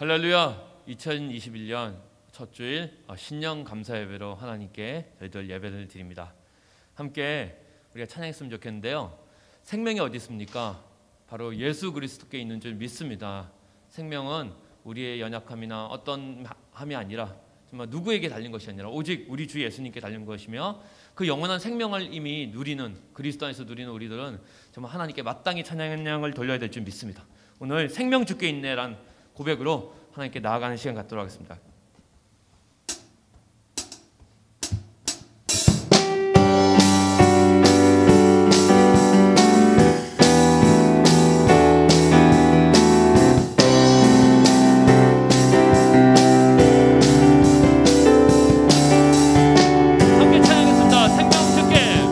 할렐루야. 2021년 첫 주일 신년 감사 예배로 하나님께 저희들 예배를 드립니다. 함께 우리가 찬양했으면 좋겠는데요. 생명이 어디 있습니까? 바로 예수 그리스도께 있는 줄 믿습니다. 생명은 우리의 연약함이나 어떤 함이 아니라 정말 누구에게 달린 것이 아니라 오직 우리 주 예수님께 달린 것이며, 그 영원한 생명을 이미 누리는, 그리스도 안에서 누리는 우리들은 정말 하나님께 마땅히 찬양을 돌려야 될 줄 믿습니다. 오늘 생명 주께 있네란 고백으로 하나님께 나아가는 시간 갖도록 하겠습니다. 주께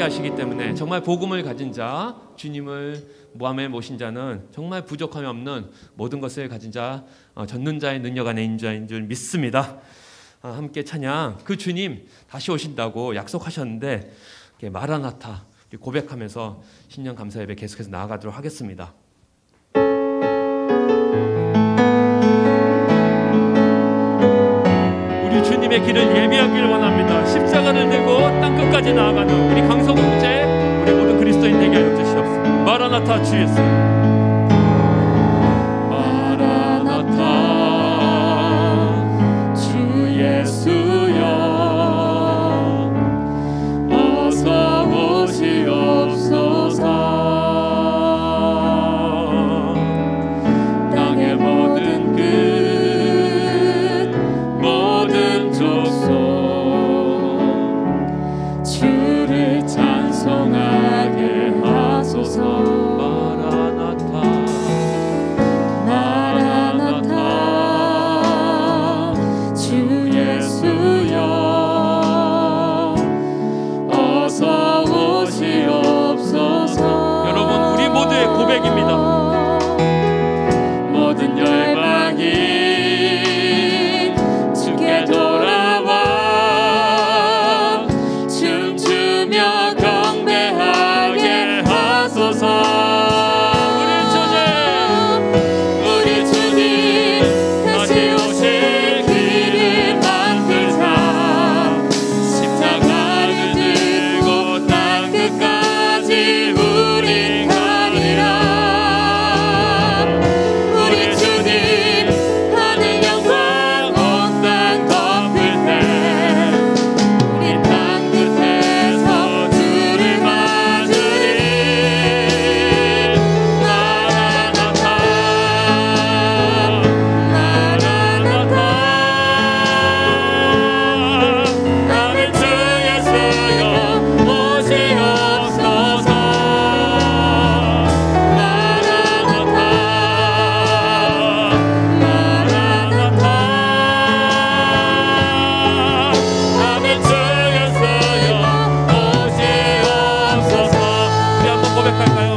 하시기 때문에 정말 복음을 가진 자, 주님을 모함에 모신 자는 정말 부족함이 없는 모든 것을 가진 자, 전능 자의 능력 안에 있는 자인 줄 믿습니다. 함께 찬양, 그 주님 다시 오신다고 약속하셨는데 마라나타 고백하면서 신년 감사 예배 계속해서 나아가도록 하겠습니다. 우리 주님의 길을 예비하기를 원합니다. 십자가를 들고 땅 끝까지 나아가는 우리 강성국제, 우리 모든 그리스도인 되게 하여 주시옵소서. 마라나타 주 예수. 마라나타 주 예수여, 어서 오시옵소서. 땅의 모든 끝, 모든 족속 주를 찬송하게 하소서.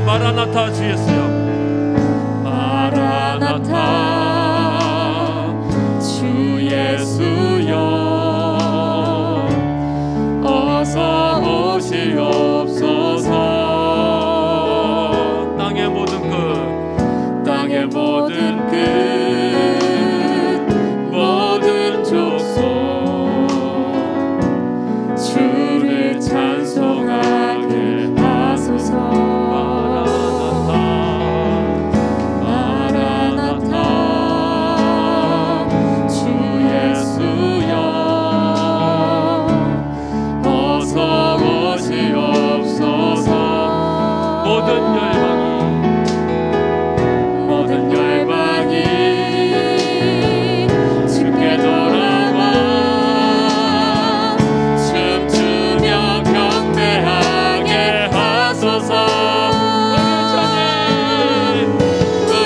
마라나타 주 예수여. 마라나타 주 예수여, 어서 오시옵소서. 땅의 모든 끝, 땅의 모든 끝, 모든 족속 주를 찬송하게 하소서.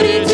우리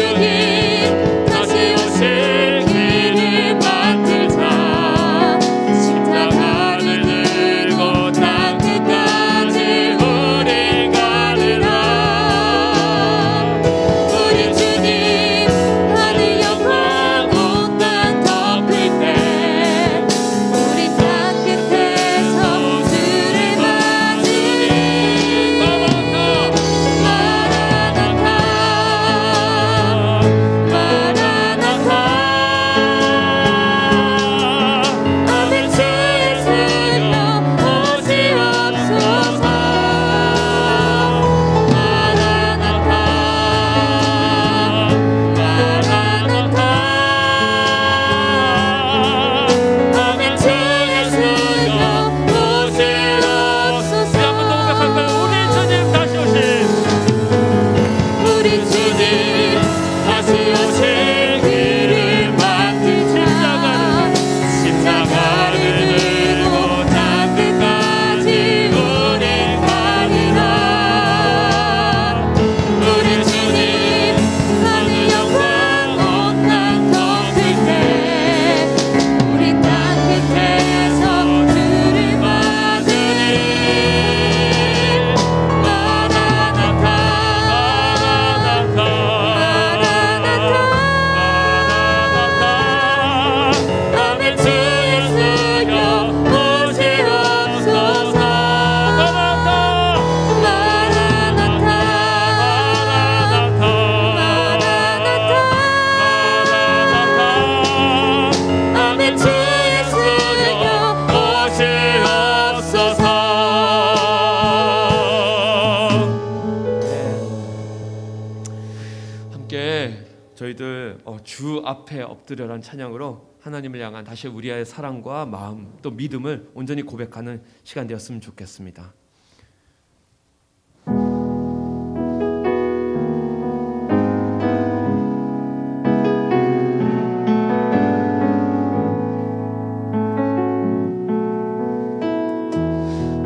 저희들 주 앞에 엎드려라는 찬양으로 하나님을 향한 다시 우리의 사랑과 마음 또 믿음을 온전히 고백하는 시간 되었으면 좋겠습니다.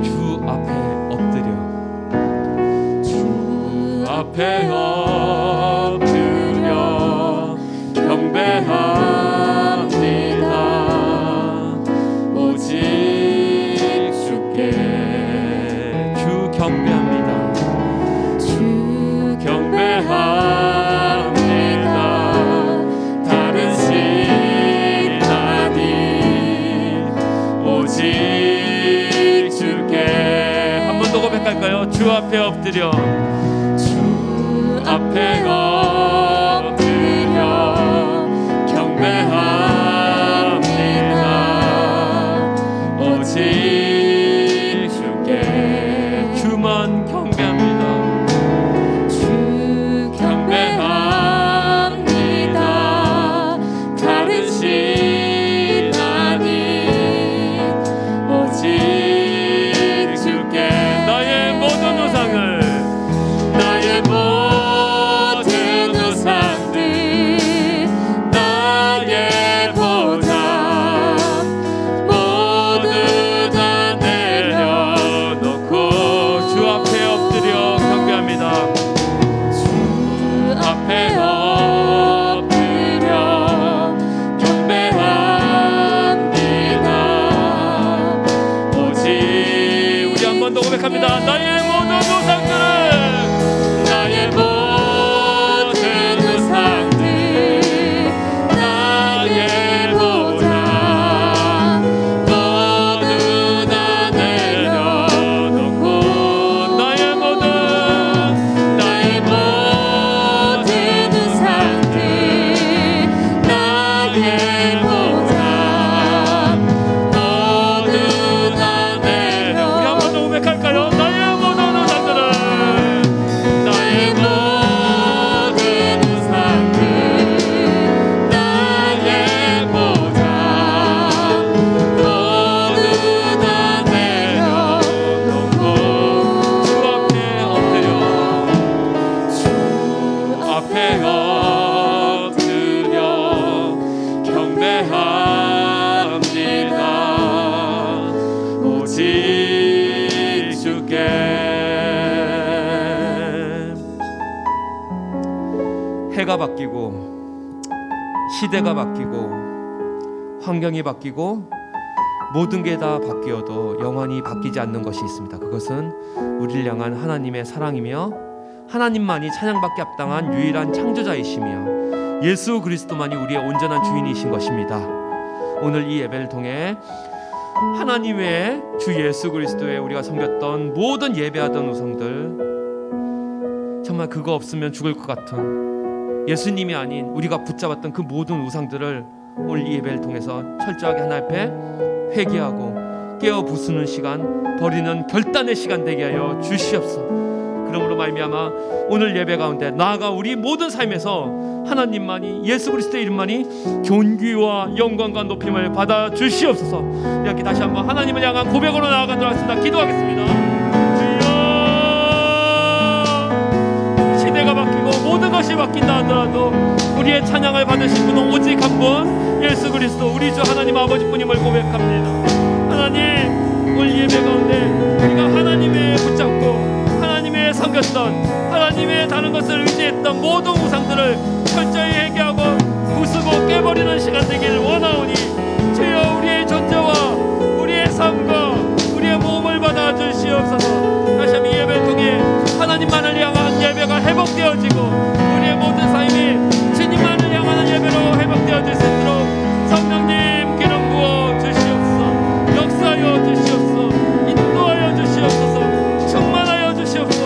주 앞에 엎드려 주 앞에 주 앞에 엎드려 주 앞에 엎드려 경배합니다. 오직 주께 주만 경배합니다. 주 경배합니다. 다른 신 아닌 오직 주께 나의 모든 우상을 나의 모든 우상들 나의 보상 모두 다 내려놓고 주 앞에 엎드려 경배합니다. 주 앞에 엎드려 경배합니다. 오직 우리 한 번 더 고백합니다. 나의 모든 우상들은 나의 모든 우상들 나의 보상 모두 다 내려놓고 나의 모든 우상들 나의 보상 모두 다 내려 우리 한 번 더 고백할까요? 나의 모든 우상들은 나의 모든 우상들 나의 보상 모두 다 내려놓고 주 앞에 엎드려 주 앞에 엎드려 경배합니다. 오직 주께 해가 바뀌고 시대가 바뀌고 환경이 바뀌고 모든 게 다 바뀌어도 영원히 바뀌지 않는 것이 있습니다. 그것은 우리를 향한 하나님의 사랑이며 하나님만이 찬양받기 합당한 유일한 창조자이시며 예수 그리스도만이 우리의 온전한 주인이신 것입니다. 오늘 이 예배를 통해 하나님의 주 예수 그리스도의 우리가 섬겼던 모든 예배하던 우상들 정말 그거 없으면 죽을 것 같은 예수님이 아닌 우리가 붙잡았던 그 모든 우상들을 오늘 이 예배를 통해서 철저하게 하나님 앞에 회개하고 깨어 부수는 시간 버리는 결단의 시간 되게 하여 주시옵소서. 그러므로 말미암아 오늘 예배 가운데 나아가 우리 모든 삶에서 하나님만이 예수 그리스도의 이름만이 존귀와 영광과 높임을 받아 주시옵소서. 이렇게 다시 한번 하나님을 향한 고백으로 나아가도록 하겠습니다. 기도하겠습니다. 주여 시대가 바뀌고 모든 것이 바뀐다 하더라도 우리의 찬양을 받으실 분은 오직 한 분 예수 그리스도 우리 주 하나님 아버지뿐임을 고백합니다. 하나님 오늘 예배 가운데 우리가 하나님의 붙잡고 하나님의 섬겼던 하나님의 다른 것을 의지했던 모든 우상들을 철저히 회개하고 부수고 깨버리는 시간 되기를 원하오니 주여 우리의 존재와 우리의 삶과 우리의 몸을 받아 주시옵소서. 다시 한번 예배를 통해 하나님만을 향한 예배가 회복되어지고 우리의 모든 삶이 주님만을 향하는 예배로 회복되어질 수 있도록 성령님 기름 부어 주시옵소서. 역사하여 주시옵소서. 인도하여 주시옵소서. 충만하여 주시옵소서.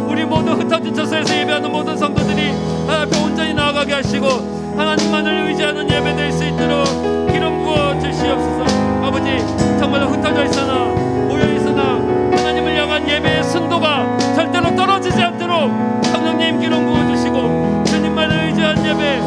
우리 모두 흩어진 처소에서 예배하는 모든 성도들이 하나님 앞에 온전히 나아가게 하시고 하나님만을 의지하는 예배 될 수 있도록 기름 부어 주시옵소서. 아버지 정말로 흩어져 있으나 모여 있으나 하나님을 향한 예배의 순도가 절대로 떨어지지 않도록 성령님 기름 부어 주시고 주님만을 의지한 예배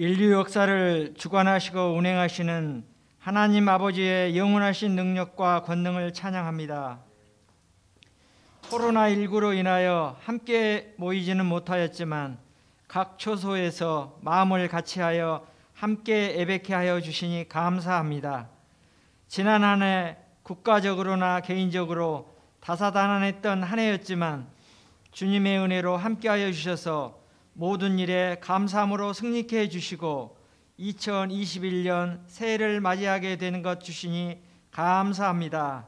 인류 역사를 주관하시고 운행하시는 하나님 아버지의 영원하신 능력과 권능을 찬양합니다. 코로나19로 인하여 함께 모이지는 못하였지만 각 초소에서 마음을 같이하여 함께 예배케 하여 주시니 감사합니다. 지난 한 해 국가적으로나 개인적으로 다사다난했던 한 해였지만 주님의 은혜로 함께하여 주셔서 모든 일에 감사함으로 승리케 해주시고 2021년 새해를 맞이하게 되는 것 주시니 감사합니다.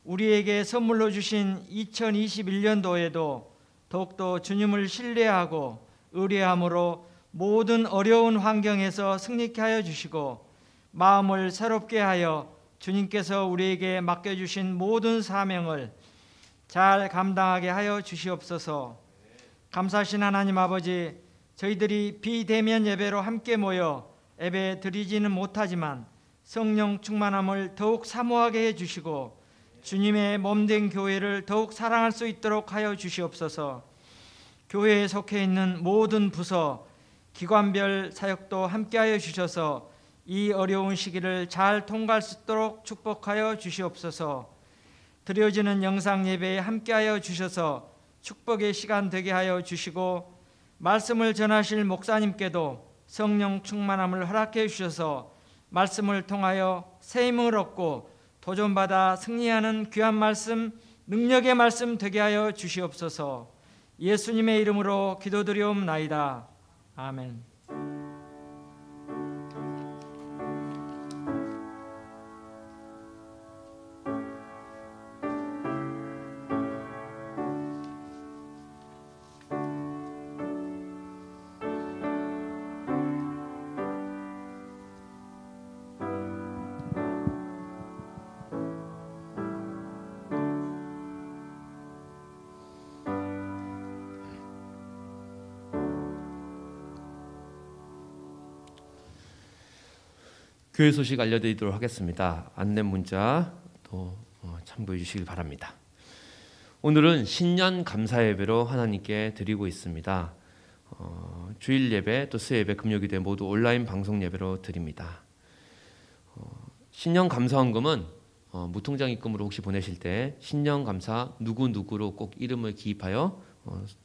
우리에게 선물로 주신 2021년도에도 더욱더 주님을 신뢰하고 의뢰함으로 모든 어려운 환경에서 승리케 하여 주시고 마음을 새롭게 하여 주님께서 우리에게 맡겨주신 모든 사명을 잘 감당하게 하여 주시옵소서. 감사하신 하나님 아버지, 저희들이 비대면 예배로 함께 모여 예배 드리지는 못하지만 성령 충만함을 더욱 사모하게 해주시고 주님의 몸된 교회를 더욱 사랑할 수 있도록 하여 주시옵소서. 교회에 속해 있는 모든 부서, 기관별 사역도 함께하여 주셔서 이 어려운 시기를 잘 통과할 수 있도록 축복하여 주시옵소서. 드려지는 영상 예배에 함께하여 주셔서 축복의 시간 되게 하여 주시고 말씀을 전하실 목사님께도 성령 충만함을 허락해 주셔서 말씀을 통하여 새 힘을 얻고 도전받아 승리하는 귀한 말씀, 능력의 말씀 되게 하여 주시옵소서. 예수님의 이름으로 기도드리옵나이다. 아멘. 교회 소식 알려드리도록 하겠습니다. 안내 문자 또 참고해 주시길 바랍니다. 오늘은 신년 감사 예배로 하나님께 드리고 있습니다. 주일 예배 또 수요 예배, 금요기도 모두 온라인 방송 예배로 드립니다. 신년 감사헌금은 무통장 입금으로 혹시 보내실 때 신년 감사 누구누구로 꼭 이름을 기입하여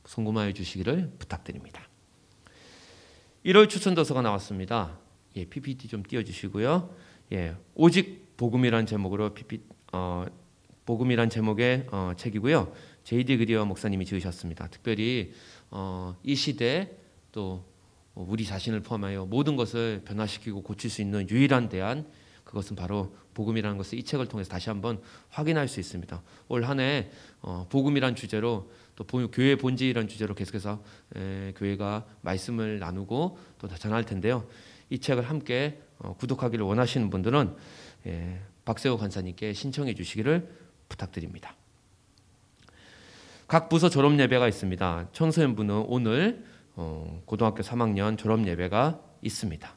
송금하여 주시기를 부탁드립니다. 1월 추천도서가 나왔습니다. PPT 좀 띄워주시고요. 오직 복음이란 제목으로 복음이란 제목의 책이고요. J.D. 그리어 목사님이 지으셨습니다. 특별히 이 시대 또 우리 자신을 포함하여 모든 것을 변화시키고 고칠 수 있는 유일한 대안, 그것은 바로 복음이라는 것을 이 책을 통해서 다시 한번 확인할 수 있습니다. 올 한 해 복음이란 주제로 또 교회의 본질이라는 주제로 계속해서 교회가 말씀을 나누고 또 전할 텐데요. 이 책을 함께 구독하기를 원하시는 분들은 박세호 간사님께 신청해 주시기를 부탁드립니다. 각 부서 졸업 예배가 있습니다. 청소년부는 오늘 고등학교 3학년 졸업 예배가 있습니다.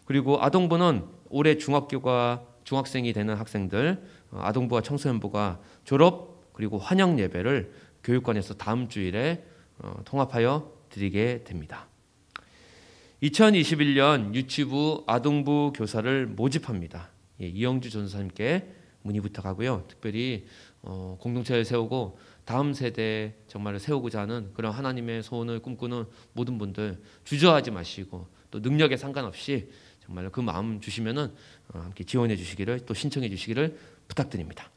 그리고 아동부는 올해 중학생이 되는 학생들, 아동부와 청소년부가 졸업 그리고 환영 예배를 교육관에서 다음 주일에 통합하여 드리게 됩니다. 2021년 유치부 아동부 교사를 모집합니다. 이영주 전사님께 문의 부탁하고요. 특별히 공동체를 세우고 다음 세대 정말 세우고자 하는 그런 하나님의 소원을 꿈꾸는 모든 분들 주저하지 마시고 또 능력에 상관없이 정말 그 마음 주시면은 함께 지원해 주시기를 또 신청해 주시기를 부탁드립니다.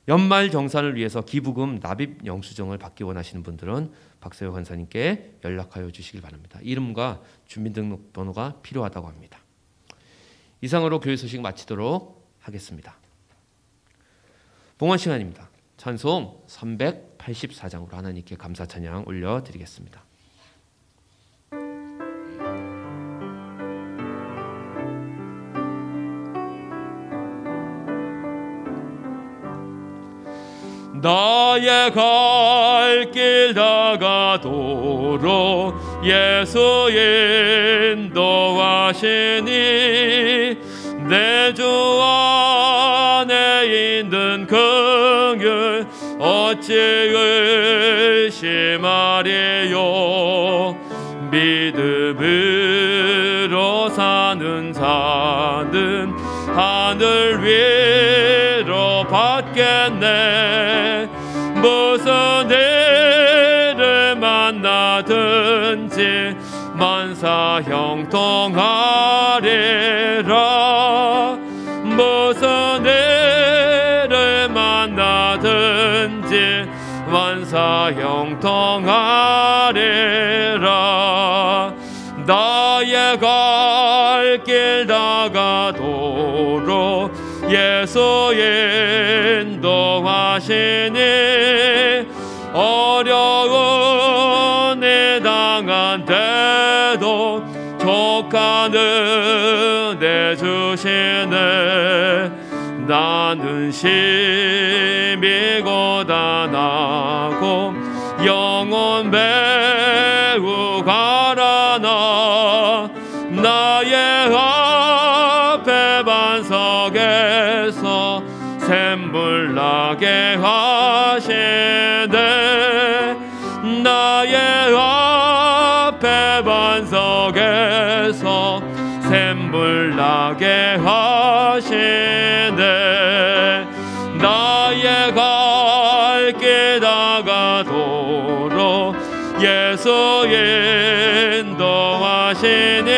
연말 정산을 위해서 기부금 납입 영수증을 받기 원하시는 분들은 박세호 간사님께 연락하여 주시길 바랍니다. 이름과 주민등록번호가 필요하다고 합니다. 이상으로 교회 소식 마치도록 하겠습니다. 봉헌 시간입니다. 찬송 384장으로 하나님께 감사 찬양 올려드리겠습니다. 나의 갈 길 다가도록 예수 인도하시니 내 주 안에 있는 긍휼 어찌 의심하리요. 믿음을 하늘 위로 받겠네. 무슨 일을 만나든지 만사 형통하리라. 무슨 일을 만나든지 만사 형통하리라. 나의 갈 길 다가도록 예수 인도하시니 어려운 일 당한 때도 족한 은혜 주시네. 나는 심히 고단하고 영혼 매우 가라나 나의 앞에 반석에서 샘물 나게 하시네. 나의 앞에 반석에서 샘물 나게 하시네. 나의 갈 길 다가도록 예수 인도하시니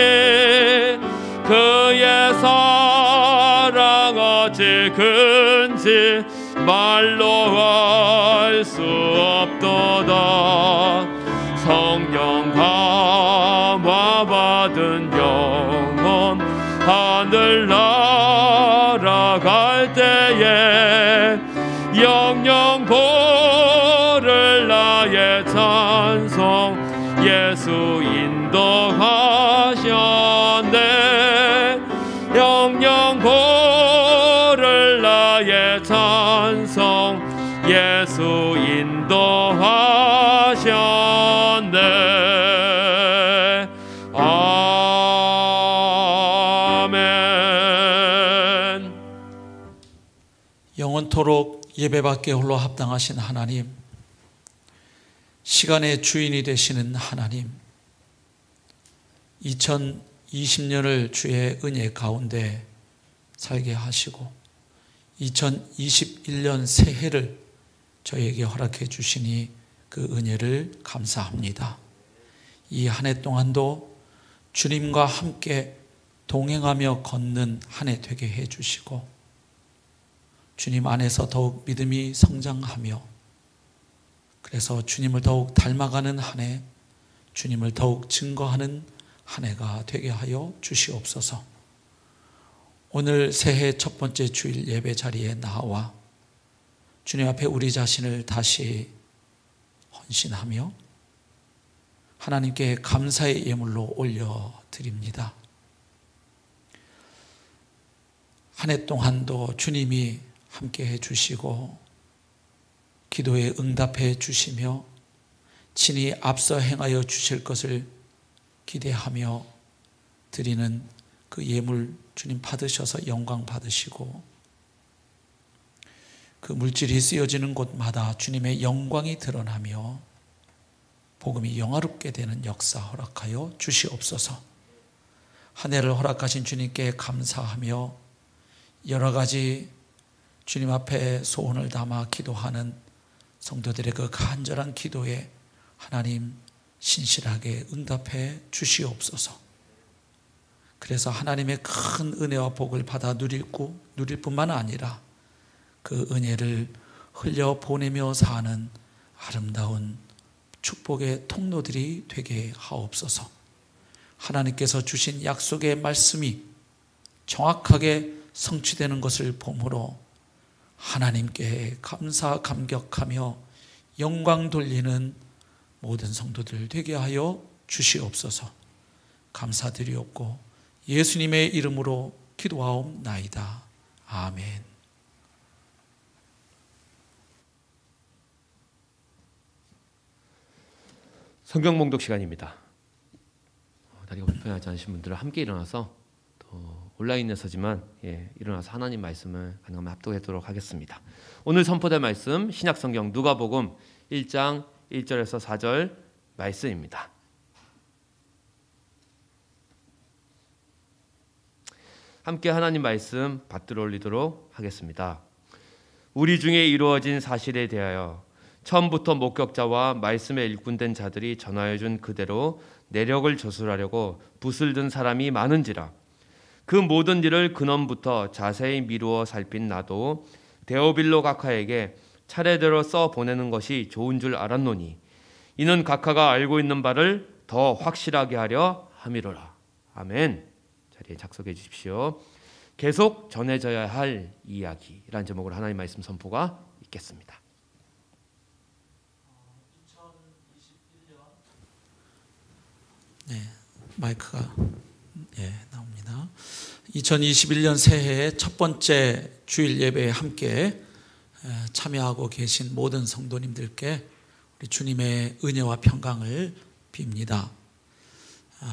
그의 사랑 어찌 큰지 말로 알 수 없도다. 성령 감화 받은 영혼 하늘 날아갈 때에 영영 고를 나의 찬송 예수 인도하셨네. 영영 고를 나의 찬송 예수 인도하셨네. 아멘. 영원토록 예배받기에 홀로 합당하신 하나님, 시간의 주인이 되시는 하나님, 2020년을 주의 은혜 가운데 살게 하시고 2021년 새해를 저에게 허락해 주시니 그 은혜를 감사합니다. 이 한 해 동안도 주님과 함께 동행하며 걷는 한 해 되게 해 주시고 주님 안에서 더욱 믿음이 성장하며 그래서 주님을 더욱 닮아가는 한 해, 주님을 더욱 증거하는 한 해가 되게 하여 주시옵소서. 오늘 새해 첫 번째 주일 예배 자리에 나와 주님 앞에 우리 자신을 다시 헌신하며 하나님께 감사의 예물로 올려드립니다. 한 해 동안도 주님이 함께해 주시고 기도에 응답해 주시며 친히 앞서 행하여 주실 것을 기대하며 드리는 그 예물 주님 받으셔서 영광 받으시고 그 물질이 쓰여지는 곳마다 주님의 영광이 드러나며 복음이 영화롭게 되는 역사 허락하여 주시옵소서. 한 해를 허락하신 주님께 감사하며 여러 가지 주님 앞에 소원을 담아 기도하는 성도들의 그 간절한 기도에 하나님 신실하게 응답해 주시옵소서. 그래서 하나님의 큰 은혜와 복을 받아 누릴 뿐만 아니라 그 은혜를 흘려보내며 사는 아름다운 축복의 통로들이 되게 하옵소서. 하나님께서 주신 약속의 말씀이 정확하게 성취되는 것을 보므로 하나님께 감사 감격하며 영광 돌리는 모든 성도들 되게 하여 주시옵소서. 감사드리옵고 예수님의 이름으로 기도하옵나이다. 아멘. 성경 봉독 시간입니다. 다리가 불편하지 않으신 분들은 함께 일어나서 또 온라인에서지만 일어나서 하나님 말씀을 가능하면 합독하도록 하겠습니다. 오늘 선포될 말씀 신약성경 누가복음 1장 1절에서 4절 말씀입니다. 함께 하나님 말씀 받들어 올리도록 하겠습니다. 우리 중에 이루어진 사실에 대하여 처음부터 목격자와 말씀에 일꾼된 자들이 전하여 준 그대로 내력을 저술하려고 붓을 든 사람이 많은지라. 그 모든 일을 근원부터 자세히 미루어 살핀 나도 데오빌로 각하에게 차례대로 써 보내는 것이 좋은 줄 알았노니 이는 각하가 알고 있는 바를 더 확실하게 하려 함이로라. 아멘. 자리에 작석해 주십시오. 계속 전해져야 할 이야기라는 제목으로 하나님 말씀 선포가 있겠습니다. 네, 마이크가 나옵니다. 2021년 새해 첫 번째 주일 예배에 함께 참여하고 계신 모든 성도님들께 우리 주님의 은혜와 평강을 빕니다.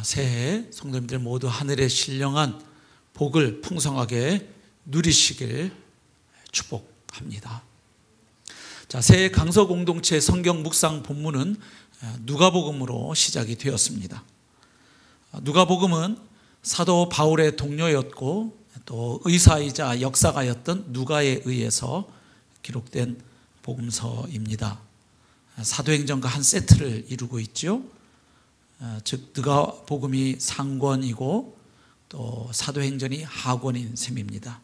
새해 성도님들 모두 하늘의 신령한 복을 풍성하게 누리시길 축복합니다. 자, 새해 강서 공동체 성경 묵상 본문은 누가복음으로 시작이 되었습니다. 누가복음은 사도 바울의 동료였고 또 의사이자 역사가였던 누가에 의해서 기록된 복음서입니다. 사도행전과 한 세트를 이루고 있죠. 즉 누가복음이 상권이고 또 사도행전이 하권인 셈입니다.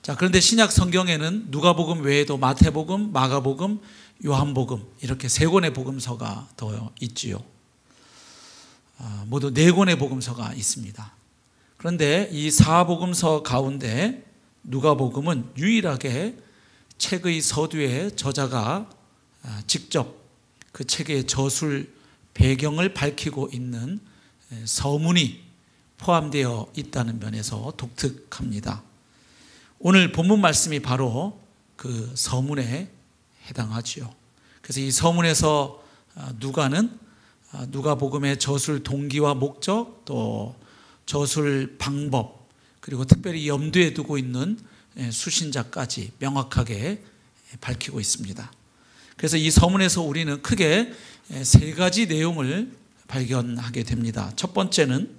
자, 그런데 신약 성경에는 누가복음 외에도 마태복음, 마가복음, 요한복음 이렇게 세 권의 복음서가 더 있지요. 모두 네 권의 복음서가 있습니다. 그런데 이 사복음서 가운데 누가복음은 유일하게 책의 서두에 저자가 직접 그 책의 저술 배경을 밝히고 있는 서문이 포함되어 있다는 면에서 독특합니다. 오늘 본문 말씀이 바로 그 서문에 해당하지요. 그래서 이 서문에서 누가는 누가복음의 저술 동기와 목적, 또 저술 방법, 그리고 특별히 염두에 두고 있는 수신자까지 명확하게 밝히고 있습니다. 그래서 이 서문에서 우리는 크게 세 가지 내용을 발견하게 됩니다. 첫 번째는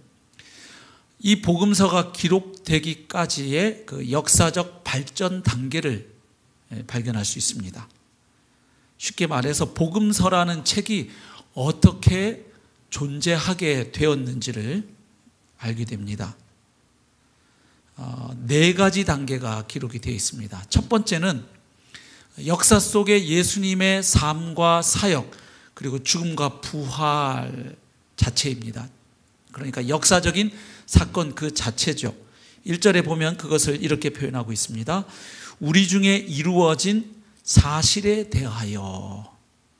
이 복음서가 기록되기까지의 그 역사적 발전 단계를 발견할 수 있습니다. 쉽게 말해서 복음서라는 책이 어떻게 존재하게 되었는지를 알게 됩니다. 네 가지 단계가 기록이 되어 있습니다. 첫 번째는 역사 속에 예수님의 삶과 사역 그리고 죽음과 부활 자체입니다. 그러니까 역사적인 사건 그 자체죠. 1절에 보면 그것을 이렇게 표현하고 있습니다. 우리 중에 이루어진 사실에 대하여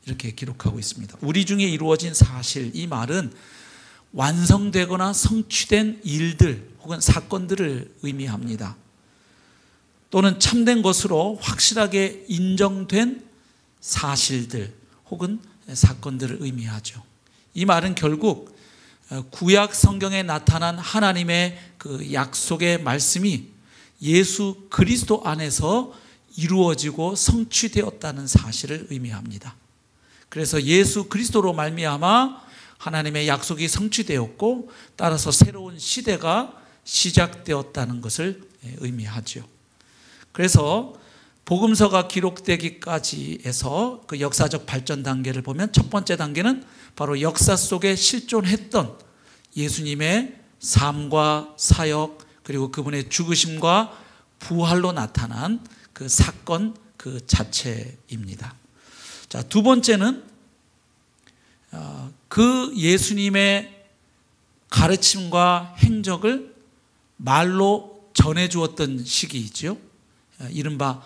이렇게 기록하고 있습니다. 우리 중에 이루어진 사실, 이 말은 완성되거나 성취된 일들 혹은 사건들을 의미합니다. 또는 참된 것으로 확실하게 인정된 사실들 혹은 사건들을 의미하죠. 이 말은 결국 구약 성경에 나타난 하나님의 그 약속의 말씀이 예수 그리스도 안에서 이루어지고 성취되었다는 사실을 의미합니다. 그래서 예수 그리스도로 말미암아 하나님의 약속이 성취되었고 따라서 새로운 시대가 시작되었다는 것을 의미하죠. 그래서 복음서가 기록되기까지 해서 그 역사적 발전 단계를 보면 첫 번째 단계는 바로 역사 속에 실존했던 예수님의 삶과 사역 그리고 그분의 죽으심과 부활로 나타난 그 사건 그 자체입니다. 자, 두 번째는 그 예수님의 가르침과 행적을 말로 전해주었던 시기이죠. 이른바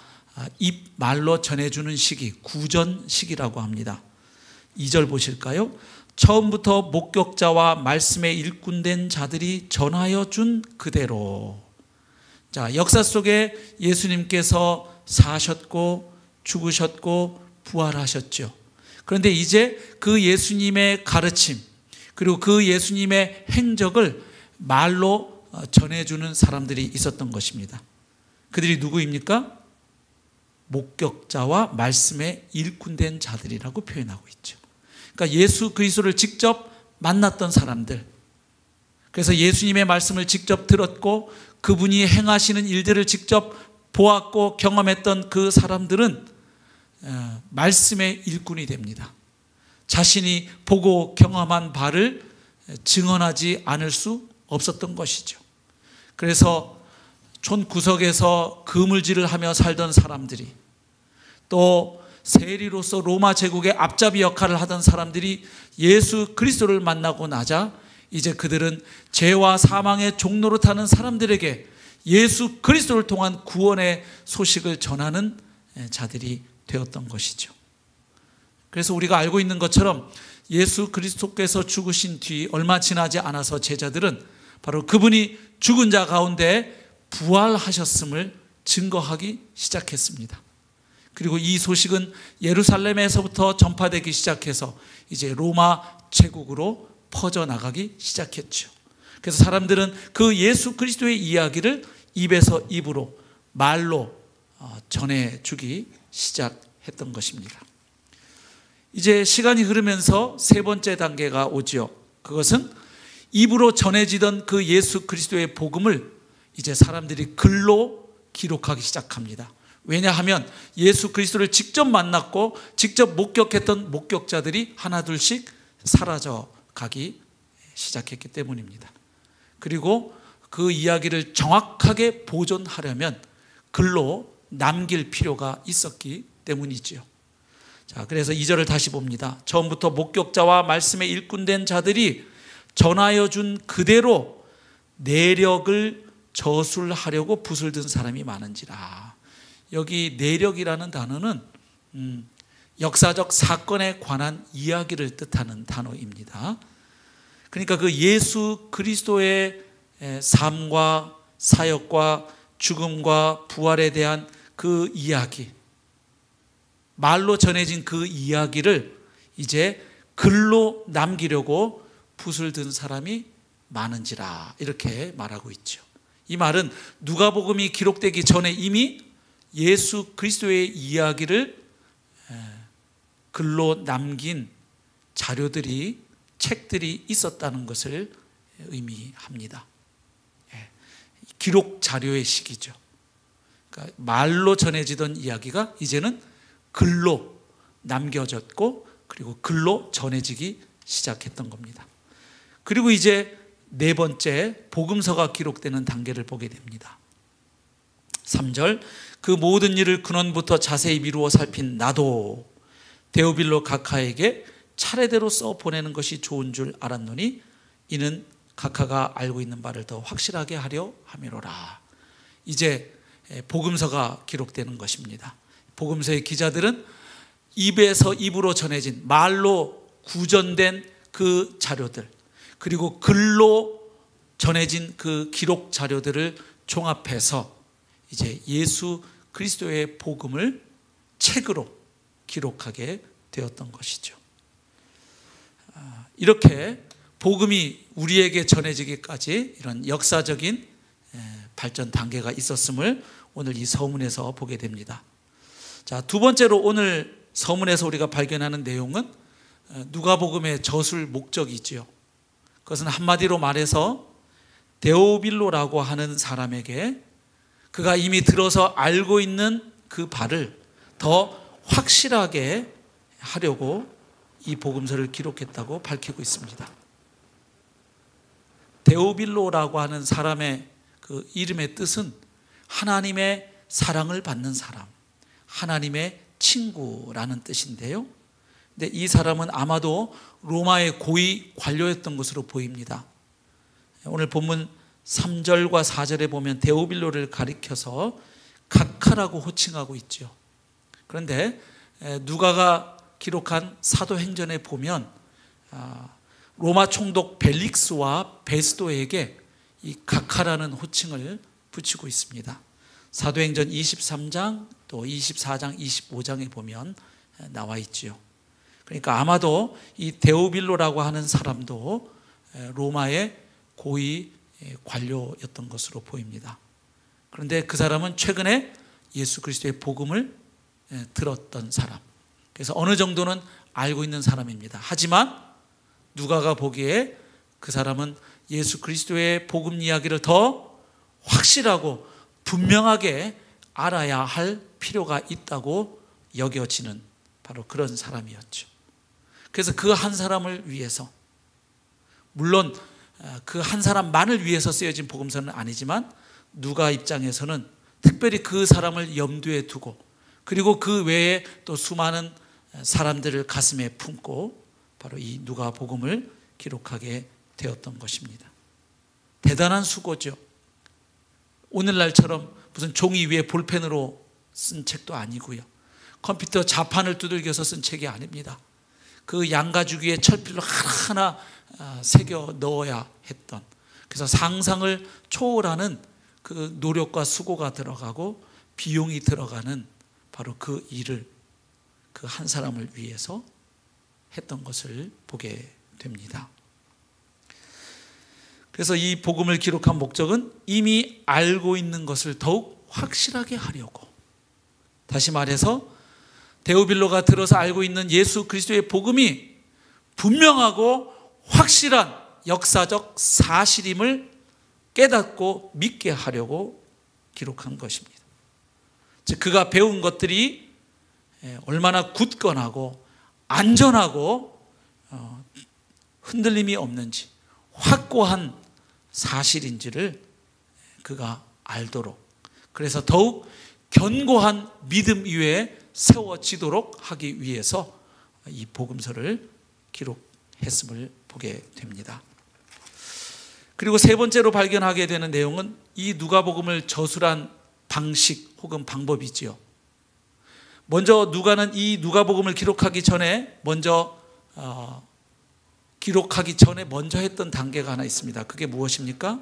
입말로 전해주는 시기, 구전 시기라고 합니다. 2절 보실까요? 처음부터 목격자와 말씀에 일꾼된 자들이 전하여 준 그대로. 자, 역사 속에 예수님께서 사셨고 죽으셨고 부활하셨죠. 그런데 이제 그 예수님의 가르침 그리고 그 예수님의 행적을 말로 전해주는 사람들이 있었던 것입니다. 그들이 누구입니까? 목격자와 말씀에 일꾼된 자들이라고 표현하고 있죠. 그러니까 예수 그리스도를 직접 만났던 사람들, 그래서 예수님의 말씀을 직접 들었고 그분이 행하시는 일들을 직접 보았고 경험했던 그 사람들은 말씀의 일꾼이 됩니다. 자신이 보고 경험한 바를 증언하지 않을 수 없었던 것이죠. 그래서 촌 구석에서 그물질을 하며 살던 사람들이, 또 세리로서 로마 제국의 앞잡이 역할을 하던 사람들이 예수 그리스도를 만나고 나자 이제 그들은 죄와 사망의 종로로 타는 사람들에게 예수 그리스도를 통한 구원의 소식을 전하는 자들이 되었던 것이죠. 그래서 우리가 알고 있는 것처럼 예수 그리스도께서 죽으신 뒤 얼마 지나지 않아서 제자들은 바로 그분이 죽은 자 가운데 부활하셨음을 증거하기 시작했습니다. 그리고 이 소식은 예루살렘에서부터 전파되기 시작해서 이제 로마 제국으로 퍼져나가기 시작했죠. 그래서 사람들은 그 예수 그리스도의 이야기를 입에서 입으로 말로 전해주기 시작했던 것입니다. 이제 시간이 흐르면서 세 번째 단계가 오지요. 그것은 입으로 전해지던 그 예수 그리스도의 복음을 이제 사람들이 글로 기록하기 시작합니다. 왜냐하면 예수 그리스도를 직접 만났고 직접 목격했던 목격자들이 하나둘씩 사라져 가기 시작했기 때문입니다. 그리고 그 이야기를 정확하게 보존하려면 글로 남길 필요가 있었기 때문이지요. 자, 그래서 2절을 다시 봅니다. 처음부터 목격자와 말씀에 일꾼된 자들이 전하여 준 그대로 내력을 저술하려고 붓을 든 사람이 많은지라. 여기 내력이라는 단어는 역사적 사건에 관한 이야기를 뜻하는 단어입니다. 그러니까 그 예수 그리스도의 삶과 사역과 죽음과 부활에 대한 그 이야기, 말로 전해진 그 이야기를 이제 글로 남기려고 붓을 든 사람이 많은지라, 이렇게 말하고 있죠. 이 말은 누가복음이 기록되기 전에 이미 예수 그리스도의 이야기를 글로 남긴 자료들이, 책들이 있었다는 것을 의미합니다. 기록 자료의 시기죠. 그러니까 말로 전해지던 이야기가 이제는 글로 남겨졌고 그리고 글로 전해지기 시작했던 겁니다. 그리고 이제 네 번째 복음서가 기록되는 단계를 보게 됩니다. 3절, 그 모든 일을 근원부터 자세히 미루어 살핀 나도 데오빌로 각하에게 차례대로 써 보내는 것이 좋은 줄 알았노니 이는 각하가 알고 있는 바를 더 확실하게 하려 함이로라. 이제 복음서가 기록되는 것입니다. 복음서의 기자들은 입에서 입으로 전해진, 말로 구전된 그 자료들, 그리고 글로 전해진 그 기록 자료들을 종합해서 이제 예수 그리스도의 복음을 책으로 기록하게 되었던 것이죠. 이렇게 복음이 우리에게 전해지기까지 이런 역사적인 발전 단계가 있었음을 오늘 이 서문에서 보게 됩니다. 자, 두 번째로 오늘 서문에서 우리가 발견하는 내용은 누가복음의 저술 목적이지요. 그것은 한마디로 말해서 데오빌로라고 하는 사람에게 그가 이미 들어서 알고 있는 그 바를 더 확실하게 하려고 이 복음서를 기록했다고 밝히고 있습니다. 데오빌로라고 하는 사람의 그 이름의 뜻은 하나님의 사랑을 받는 사람, 하나님의 친구라는 뜻인데요. 근데 이 사람은 아마도 로마의 고위 관료였던 것으로 보입니다. 오늘 본문 3절과 4절에 보면 데오빌로를 가리켜서 각하라고 호칭하고 있죠. 그런데 누가가 기록한 사도행전에 보면 로마 총독 벨릭스와 베스도에게 이 각하라는 호칭을 붙이고 있습니다. 사도행전 23장 또 24장 25장에 보면 나와 있지요. 그러니까 아마도 이 데오빌로라고 하는 사람도 로마의 고위 관료였던 것으로 보입니다. 그런데 그 사람은 최근에 예수 그리스도의 복음을 들었던 사람, 그래서 어느 정도는 알고 있는 사람입니다. 하지만 누가가 보기에 그 사람은 예수 그리스도의 복음 이야기를 더 확실하고 분명하게 알아야 할 필요가 있다고 여겨지는 바로 그런 사람이었죠. 그래서 그 한 사람을 위해서, 물론 그 한 사람만을 위해서 쓰여진 복음서는 아니지만 누가 입장에서는 특별히 그 사람을 염두에 두고, 그리고 그 외에 또 수많은 사람들을 가슴에 품고 바로 이 누가복음을 기록하게 되었던 것입니다. 대단한 수고죠. 오늘날처럼 무슨 종이 위에 볼펜으로 쓴 책도 아니고요, 컴퓨터 자판을 두들겨서 쓴 책이 아닙니다. 그 양가죽 위에 철필로 하나하나 새겨 넣어야 했던, 그래서 상상을 초월하는 그 노력과 수고가 들어가고 비용이 들어가는 바로 그 일을 그 한 사람을 위해서 했던 것을 보게 됩니다. 그래서 이 복음을 기록한 목적은 이미 알고 있는 것을 더욱 확실하게 하려고, 다시 말해서 데오빌로가 들어서 알고 있는 예수 그리스도의 복음이 분명하고 확실한 역사적 사실임을 깨닫고 믿게 하려고 기록한 것입니다. 즉 그가 배운 것들이 얼마나 굳건하고 안전하고 흔들림이 없는지 확고한 사실인지를 그가 알도록, 그래서 더욱 견고한 믿음 위에 세워지도록 하기 위해서 이 복음서를 기록했음을 보게 됩니다. 그리고 세 번째로 발견하게 되는 내용은 이 누가복음을 저술한 방식 혹은 방법이지요. 먼저 누가는 이 누가복음을 기록하기 전에 먼저 했던 단계가 하나 있습니다. 그게 무엇입니까?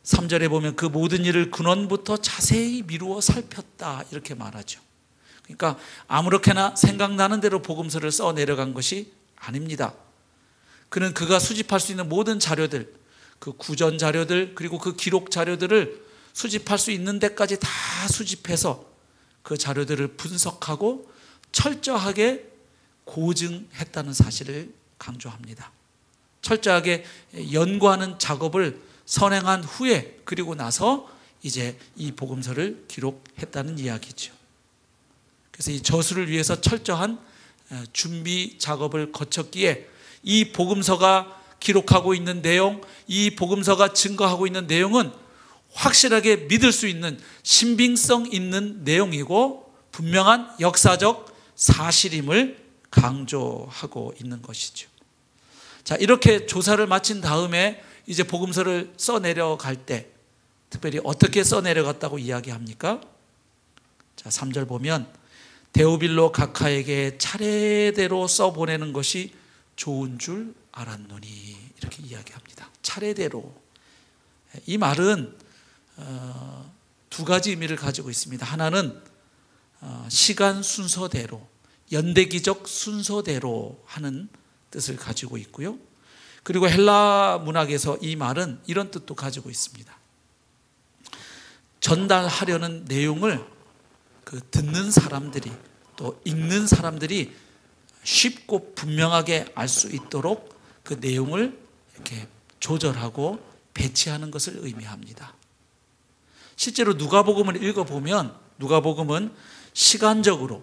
3절에 보면 그 모든 일을 근원부터 자세히 미루어 살폈다 이렇게 말하죠. 그러니까 아무렇게나 생각나는 대로 복음서를 써 내려간 것이 아닙니다. 그는 그가 수집할 수 있는 모든 자료들, 그 구전 자료들, 그리고 그 기록 자료들을 수집할 수 있는 데까지 다 수집해서 그 자료들을 분석하고 철저하게 고증했다는 사실을 강조합니다. 철저하게 연구하는 작업을 선행한 후에, 그리고 나서 이제 이 복음서를 기록했다는 이야기죠. 그래서 이 저술을 위해서 철저한 준비 작업을 거쳤기에 이 복음서가 기록하고 있는 내용, 이 복음서가 증거하고 있는 내용은 확실하게 믿을 수 있는 신빙성 있는 내용이고 분명한 역사적 사실임을 강조하고 있는 것이죠. 자, 이렇게 조사를 마친 다음에 이제 복음서를 써내려갈 때 특별히 어떻게 써내려갔다고 이야기합니까? 자, 3절 보면 데오빌로 각하에게 차례대로 써보내는 것이 좋은 줄 알았노니 이렇게 이야기합니다. 차례대로. 이 말은 두 가지 의미를 가지고 있습니다. 하나는 시간 순서대로, 연대기적 순서대로 하는 뜻을 가지고 있고요. 그리고 헬라 문학에서 이 말은 이런 뜻도 가지고 있습니다. 전달하려는 내용을 그 듣는 사람들이 또 읽는 사람들이 쉽고 분명하게 알 수 있도록 그 내용을 이렇게 조절하고 배치하는 것을 의미합니다. 실제로 누가복음을 읽어보면 누가복음은 시간적으로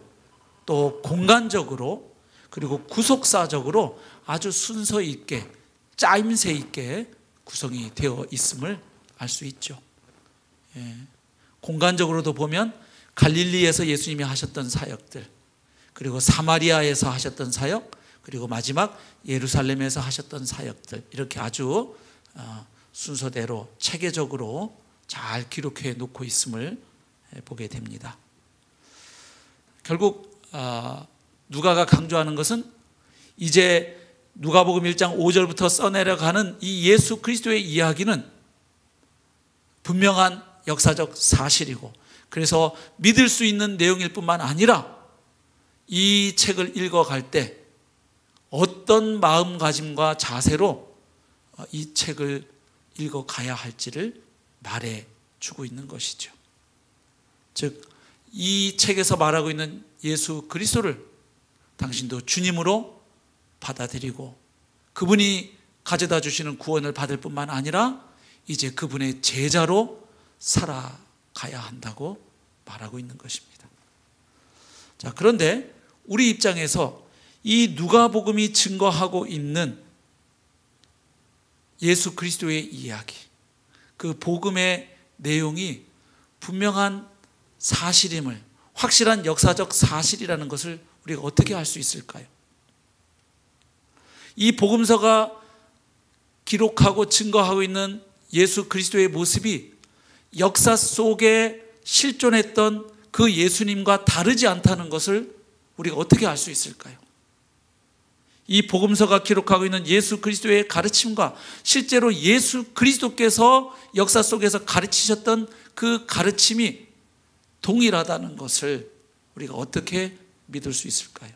또 공간적으로 그리고 구속사적으로 아주 순서 있게 짜임새 있게 구성이 되어 있음을 알 수 있죠. 공간적으로도 보면 갈릴리에서 예수님이 하셨던 사역들, 그리고 사마리아에서 하셨던 사역, 그리고 마지막 예루살렘에서 하셨던 사역들, 이렇게 아주 순서대로 체계적으로 잘 기록해 놓고 있음을 보게 됩니다. 결국 누가가 강조하는 것은 이제 누가복음 1장 5절부터 써내려가는 이 예수 그리스도의 이야기는 분명한 역사적 사실이고, 그래서 믿을 수 있는 내용일 뿐만 아니라 이 책을 읽어갈 때 어떤 마음가짐과 자세로 이 책을 읽어가야 할지를 말해주고 있는 것이죠. 즉, 이 책에서 말하고 있는 예수 그리스도를 당신도 주님으로 받아들이고 그분이 가져다 주시는 구원을 받을 뿐만 아니라 이제 그분의 제자로 살아가야 한다고 말하고 있는 것입니다. 자, 그런데 우리 입장에서 이 누가복음이 증거하고 있는 예수 그리스도의 이야기, 그 복음의 내용이 분명한 사실임을, 확실한 역사적 사실이라는 것을 우리가 어떻게 알 수 있을까요? 이 복음서가 기록하고 증거하고 있는 예수 그리스도의 모습이 역사 속에 실존했던 그 예수님과 다르지 않다는 것을 우리가 어떻게 알 수 있을까요? 이 복음서가 기록하고 있는 예수 그리스도의 가르침과 실제로 예수 그리스도께서 역사 속에서 가르치셨던 그 가르침이 동일하다는 것을 우리가 어떻게 믿을 수 있을까요?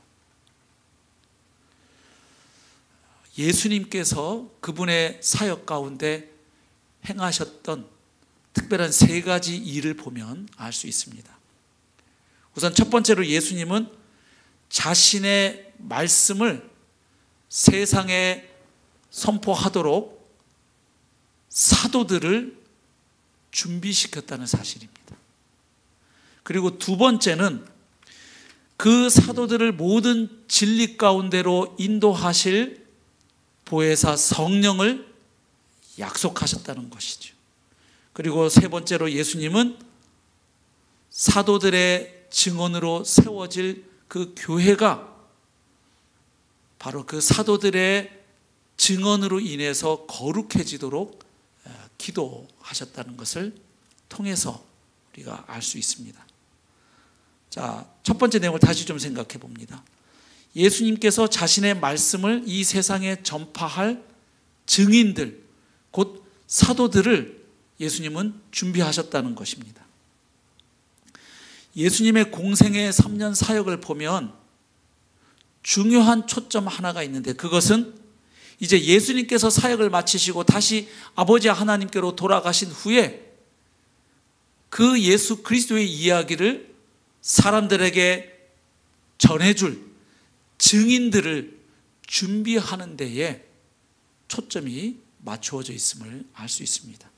예수님께서 그분의 사역 가운데 행하셨던 특별한 세 가지 일을 보면 알 수 있습니다. 우선 첫 번째로 예수님은 자신의 말씀을 세상에 선포하도록 사도들을 준비시켰다는 사실입니다. 그리고 두 번째는 그 사도들을 모든 진리 가운데로 인도하실 보혜사 성령을 약속하셨다는 것이죠. 그리고 세 번째로 예수님은 사도들의 증언으로 세워질 그 교회가 바로 그 사도들의 증언으로 인해서 거룩해지도록 기도하셨다는 것을 통해서 우리가 알 수 있습니다. 자, 첫 번째 내용을 다시 좀 생각해 봅니다. 예수님께서 자신의 말씀을 이 세상에 전파할 증인들, 곧 사도들을 예수님은 준비하셨다는 것입니다. 예수님의 공생의 3년 사역을 보면 중요한 초점 하나가 있는데, 그것은 이제 예수님께서 사역을 마치시고 다시 아버지 하나님께로 돌아가신 후에 그 예수 그리스도의 이야기를 사람들에게 전해줄 증인들을 준비하는 데에 초점이 맞추어져 있음을 알 수 있습니다.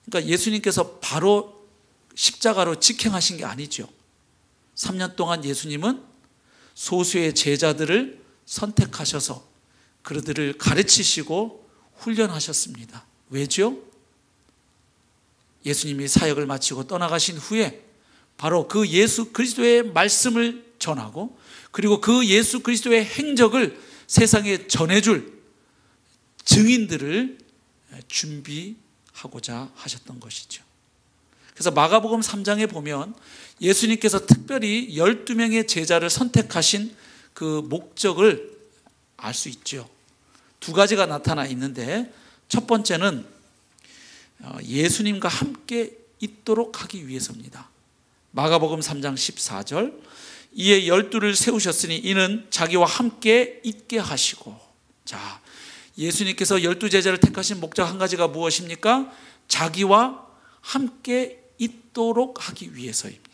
그러니까 예수님께서 바로 십자가로 직행하신 게 아니죠. 3년 동안 예수님은 소수의 제자들을 선택하셔서 그들을 가르치시고 훈련하셨습니다. 왜죠? 예수님이 사역을 마치고 떠나가신 후에 바로 그 예수 그리스도의 말씀을 전하고, 그리고 그 예수 그리스도의 행적을 세상에 전해줄 증인들을 준비하고자 하셨던 것이죠. 그래서 마가복음 3장에 보면 예수님께서 특별히 12명의 제자를 선택하신 그 목적을 알 수 있죠. 두 가지가 나타나 있는데, 첫 번째는 예수님과 함께 있도록 하기 위해서입니다. 마가복음 3장 14절, 이에 12를 세우셨으니 이는 자기와 함께 있게 하시고. 자, 예수님께서 12제자를 택하신 목적 한 가지가 무엇입니까? 자기와 함께 있도록 하기 위해서입니다.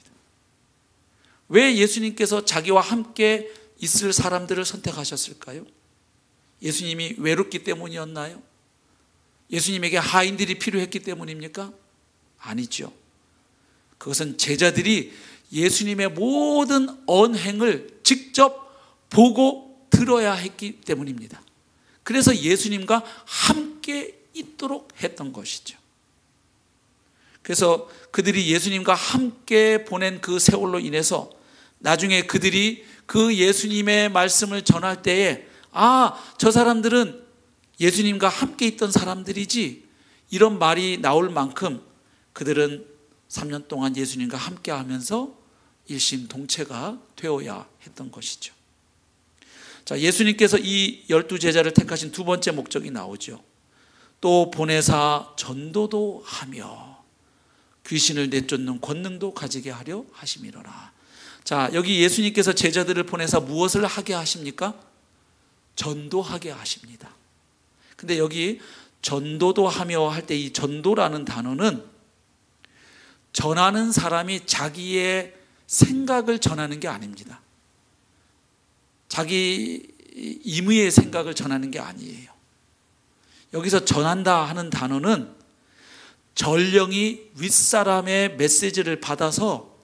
왜 예수님께서 자기와 함께 있을 사람들을 선택하셨을까요? 예수님이 외롭기 때문이었나요? 예수님에게 하인들이 필요했기 때문입니까? 아니죠. 그것은 제자들이 예수님의 모든 언행을 직접 보고 들어야 했기 때문입니다. 그래서 예수님과 함께 있도록 했던 것이죠. 그래서 그들이 예수님과 함께 보낸 그 세월로 인해서 나중에 그들이 그 예수님의 말씀을 전할 때에, 아, 저 사람들은 예수님과 함께 있던 사람들이지, 이런 말이 나올 만큼 그들은 3년 동안 예수님과 함께 하면서 일심동체가 되어야 했던 것이죠. 자, 예수님께서 이 12제자를 택하신 두 번째 목적이 나오죠. 또 보내사 전도도 하며 귀신을 내쫓는 권능도 가지게 하려 하심이로라. 자, 여기 예수님께서 제자들을 보내사 무엇을 하게 하십니까? 전도하게 하십니다. 근데 여기 전도도 하며 할 때 이 전도라는 단어는 전하는 사람이 자기의 생각을 전하는 게 아닙니다. 자기 임의의 생각을 전하는 게 아니에요. 여기서 전한다 하는 단어는 전령이 윗사람의 메시지를 받아서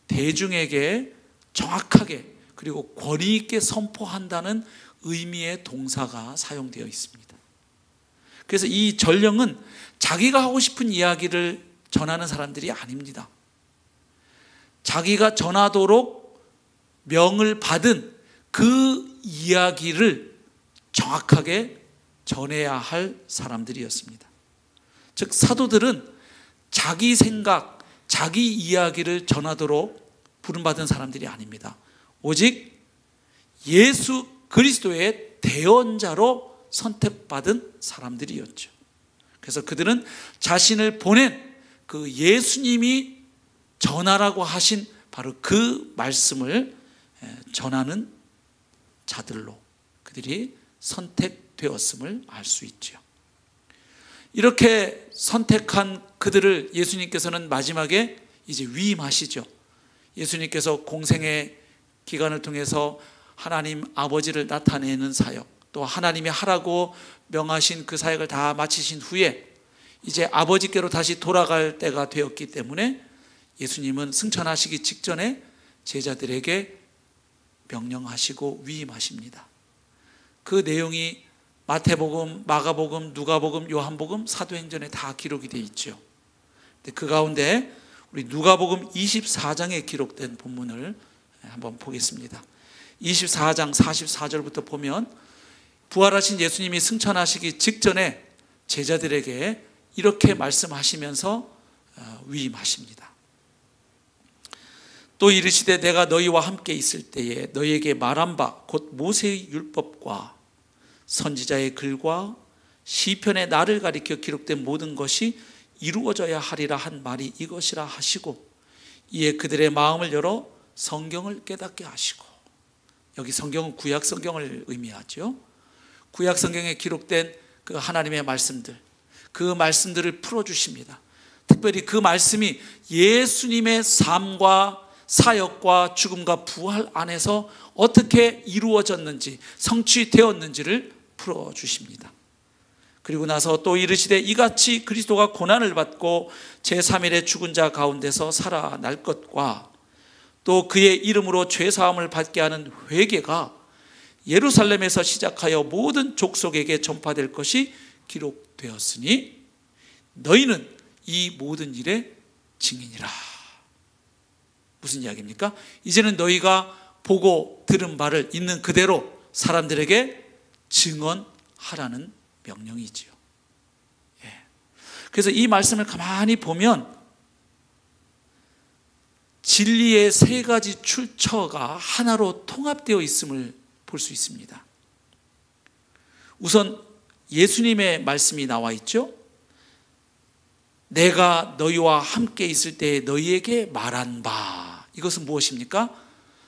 대중에게 정확하게 그리고 권위 있게 선포한다는 의미의 동사가 사용되어 있습니다. 그래서 이 전령은 자기가 하고 싶은 이야기를 전하는 사람들이 아닙니다. 자기가 전하도록 명을 받은 그 이야기를 정확하게 전해야 할 사람들이었습니다. 즉 사도들은 자기 생각, 자기 이야기를 전하도록 부름받은 사람들이 아닙니다. 오직 예수 그리스도의 대언자로 선택받은 사람들이었죠. 그래서 그들은 자신을 보낸 그 예수님이 전하라고 하신 바로 그 말씀을 전하는 자들로 그들이 선택되었음을 알 수 있죠. 이렇게 선택한 그들을 예수님께서는 마지막에 이제 위임하시죠. 예수님께서 공생의 기간을 통해서 하나님 아버지를 나타내는 사역, 또 하나님이 하라고 명하신 그 사역을 다 마치신 후에 이제 아버지께로 다시 돌아갈 때가 되었기 때문에 예수님은 승천하시기 직전에 제자들에게 명령하시고 위임하십니다. 그 내용이 마태복음, 마가복음, 누가복음, 요한복음, 사도행전에 다 기록이 되어 있죠. 그 가운데 우리 누가복음 24장에 기록된 본문을 한번 보겠습니다. 24장 44절부터 보면 부활하신 예수님이 승천하시기 직전에 제자들에게 이렇게 말씀하시면서 위임하십니다. 또 이르시되 내가 너희와 함께 있을 때에 너희에게 말한 바 곧 모세의 율법과 선지자의 글과 시편의 나를 가리켜 기록된 모든 것이 이루어져야 하리라 한 말이 이것이라 하시고 이에 그들의 마음을 열어 성경을 깨닫게 하시고, 여기 성경은 구약 성경을 의미하죠. 구약 성경에 기록된 그 하나님의 말씀들, 그 말씀들을 풀어주십니다. 특별히 그 말씀이 예수님의 삶과 사역과 죽음과 부활 안에서 어떻게 이루어졌는지, 성취되었는지를 풀어주십니다. 그리고 나서 또 이르시되 이같이 그리스도가 고난을 받고 제3일에 죽은 자 가운데서 살아날 것과 또 그의 이름으로 죄사함을 받게 하는 회개가 예루살렘에서 시작하여 모든 족속에게 전파될 것이 기록되었으니 너희는 이 모든 일의 증인이라. 무슨 이야기입니까? 이제는 너희가 보고 들은 바를 있는 그대로 사람들에게 증언하라는 명령이지요. 그래서 이 말씀을 가만히 보면 진리의 세 가지 출처가 하나로 통합되어 있음을 볼 수 있습니다. 우선 예수님의 말씀이 나와 있죠. 내가 너희와 함께 있을 때에 너희에게 말한 바. 이것은 무엇입니까?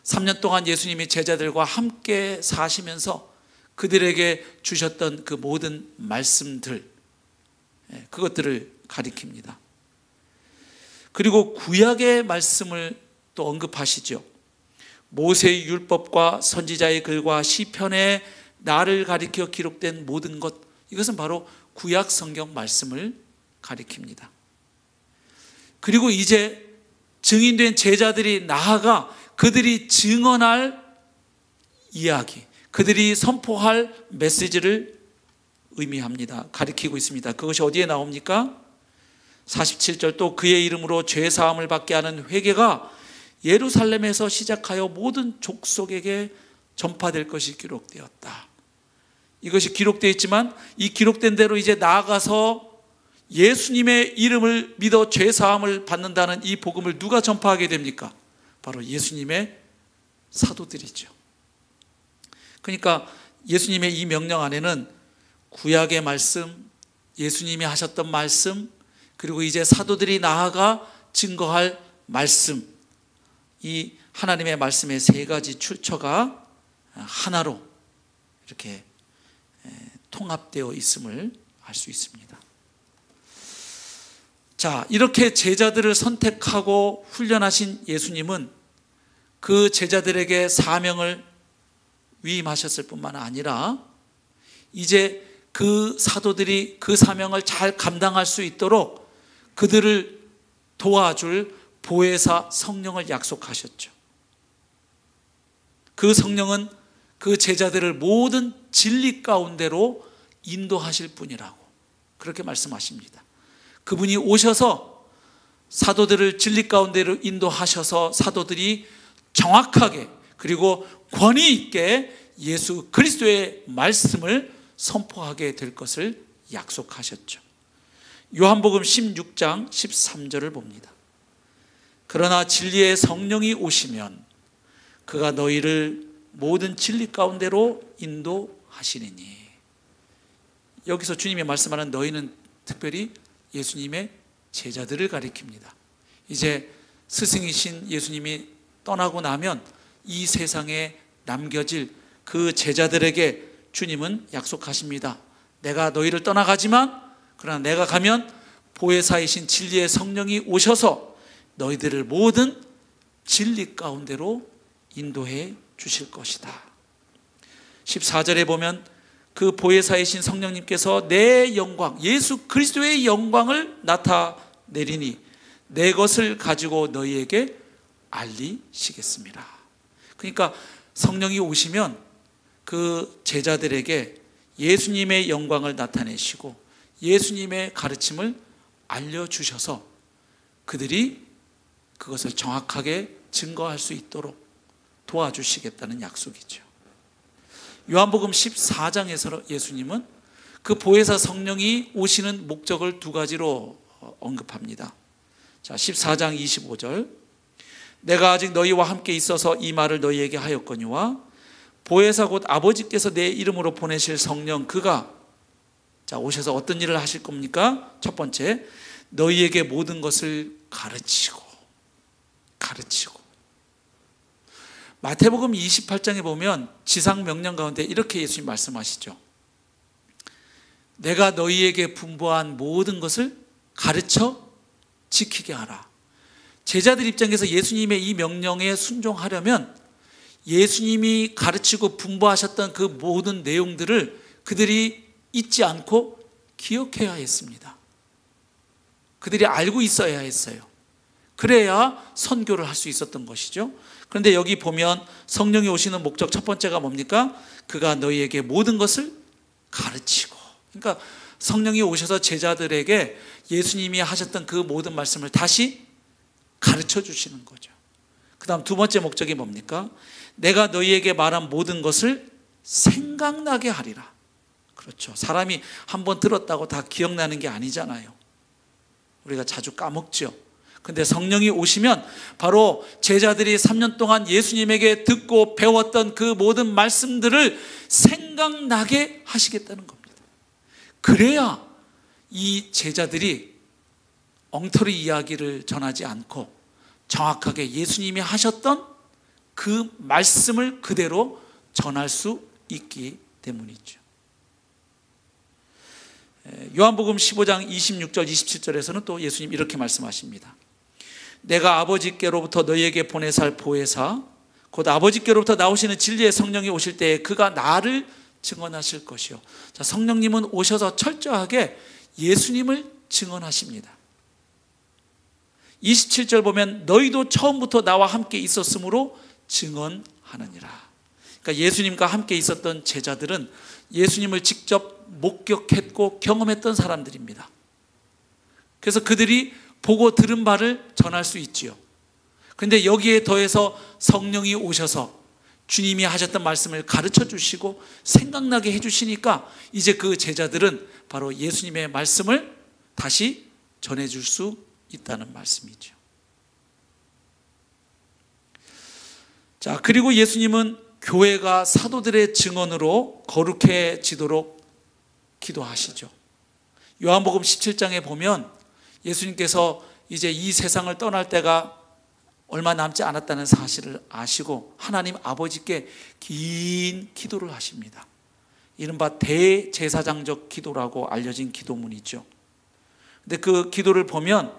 3년 동안 예수님이 제자들과 함께 사시면서 그들에게 주셨던 그 모든 말씀들, 그것들을 가리킵니다. 그리고 구약의 말씀을 또 언급하시죠. 모세의 율법과 선지자의 글과 시편의 나를 가리켜 기록된 모든 것, 이것은 바로 구약 성경 말씀을 가리킵니다. 그리고 이제 증인된 제자들이 나아가 그들이 증언할 이야기, 그들이 선포할 메시지를 의미합니다. 가리키고 있습니다. 그것이 어디에 나옵니까? 47절 또 그의 이름으로 죄사함을 받게 하는 회개가 예루살렘에서 시작하여 모든 족속에게 전파될 것이 기록되었다. 이것이 기록되어 있지만 이 기록된 대로 이제 나아가서 예수님의 이름을 믿어 죄사함을 받는다는 이 복음을 누가 전파하게 됩니까? 바로 예수님의 사도들이죠. 그러니까 예수님의 이 명령 안에는 구약의 말씀, 예수님이 하셨던 말씀, 그리고 이제 사도들이 나아가 증거할 말씀, 이 하나님의 말씀의 세 가지 출처가 하나로 이렇게 통합되어 있음을 알 수 있습니다. 자, 이렇게 제자들을 선택하고 훈련하신 예수님은 그 제자들에게 사명을 위임하셨을 뿐만 아니라 이제 그 사도들이 그 사명을 잘 감당할 수 있도록 그들을 도와줄 보혜사 성령을 약속하셨죠. 그 성령은 그 제자들을 모든 진리 가운데로 인도하실 분이라고 그렇게 말씀하십니다. 그분이 오셔서 사도들을 진리 가운데로 인도하셔서 사도들이 정확하게 그리고 권위 있게 예수 그리스도의 말씀을 선포하게 될 것을 약속하셨죠. 요한복음 16장 13절을 봅니다. 그러나 진리의 성령이 오시면 그가 너희를 모든 진리 가운데로 인도하시리니. 여기서 주님이 말씀하는 너희는 특별히 예수님의 제자들을 가리킵니다. 이제 스승이신 예수님이 떠나고 나면 이 세상에 남겨질 그 제자들에게 주님은 약속하십니다. 내가 너희를 떠나가지만 그러나 내가 가면 보혜사이신 진리의 성령이 오셔서 너희들을 모든 진리 가운데로 인도해 주실 것이다. 14절에 보면 그 보혜사이신 성령님께서 내 영광, 예수 그리스도의 영광을 나타내리니 내 것을 가지고 너희에게 알리시겠습니다. 그러니까 성령이 오시면 그 제자들에게 예수님의 영광을 나타내시고 예수님의 가르침을 알려주셔서 그들이 그것을 정확하게 증거할 수 있도록 도와주시겠다는 약속이죠. 요한복음 14장에서 예수님은 그 보혜사 성령이 오시는 목적을 두 가지로 언급합니다. 자, 14장 25절. 내가 아직 너희와 함께 있어서 이 말을 너희에게 하였거니와 보혜사 곧 아버지께서 내 이름으로 보내실 성령 그가 자 오셔서 어떤 일을 하실 겁니까? 첫 번째, 너희에게 모든 것을 가르치고 마태복음 28장에 보면 지상 명령 가운데 이렇게 예수님 말씀하시죠. 내가 너희에게 분부한 모든 것을 가르쳐 지키게 하라. 제자들 입장에서 예수님의 이 명령에 순종하려면 예수님이 가르치고 분부하셨던 그 모든 내용들을 그들이 잊지 않고 기억해야 했습니다. 그들이 알고 있어야 했어요. 그래야 선교를 할 수 있었던 것이죠. 그런데 여기 보면 성령이 오시는 목적 첫 번째가 뭡니까? 그가 너희에게 모든 것을 가르치고. 그러니까 성령이 오셔서 제자들에게 예수님이 하셨던 그 모든 말씀을 다시 가르쳐 주시는 거죠. 그 다음 두 번째 목적이 뭡니까? 내가 너희에게 말한 모든 것을 생각나게 하리라. 그렇죠. 사람이 한번 들었다고 다 기억나는 게 아니잖아요. 우리가 자주 까먹죠. 근데 성령이 오시면 바로 제자들이 3년 동안 예수님에게 듣고 배웠던 그 모든 말씀들을 생각나게 하시겠다는 겁니다. 그래야 이 제자들이 엉터리 이야기를 전하지 않고 정확하게 예수님이 하셨던 그 말씀을 그대로 전할 수 있기 때문이죠. 요한복음 15장 26절 27절에서는 또 예수님 이렇게 말씀하십니다. 내가 아버지께로부터 너희에게 보내살 보혜사 곧 아버지께로부터 나오시는 진리의 성령이 오실 때에 그가 나를 증언하실 것이요. 자, 성령님은 오셔서 철저하게 예수님을 증언하십니다. 27절 보면 너희도 처음부터 나와 함께 있었으므로 증언하느니라. 그러니까 예수님과 함께 있었던 제자들은 예수님을 직접 목격했고 경험했던 사람들입니다. 그래서 그들이 보고 들은 바를 전할 수 있지요. 그런데 여기에 더해서 성령이 오셔서 주님이 하셨던 말씀을 가르쳐 주시고 생각나게 해주시니까 이제 그 제자들은 바로 예수님의 말씀을 다시 전해줄 수 있다는 말씀이죠. 자, 그리고 예수님은 교회가 사도들의 증언으로 거룩해지도록 기도하시죠. 요한복음 17장에 보면 예수님께서 이제 이 세상을 떠날 때가 얼마 남지 않았다는 사실을 아시고 하나님 아버지께 긴 기도를 하십니다. 이른바 대제사장적 기도라고 알려진 기도문이죠. 근데 그 기도를 보면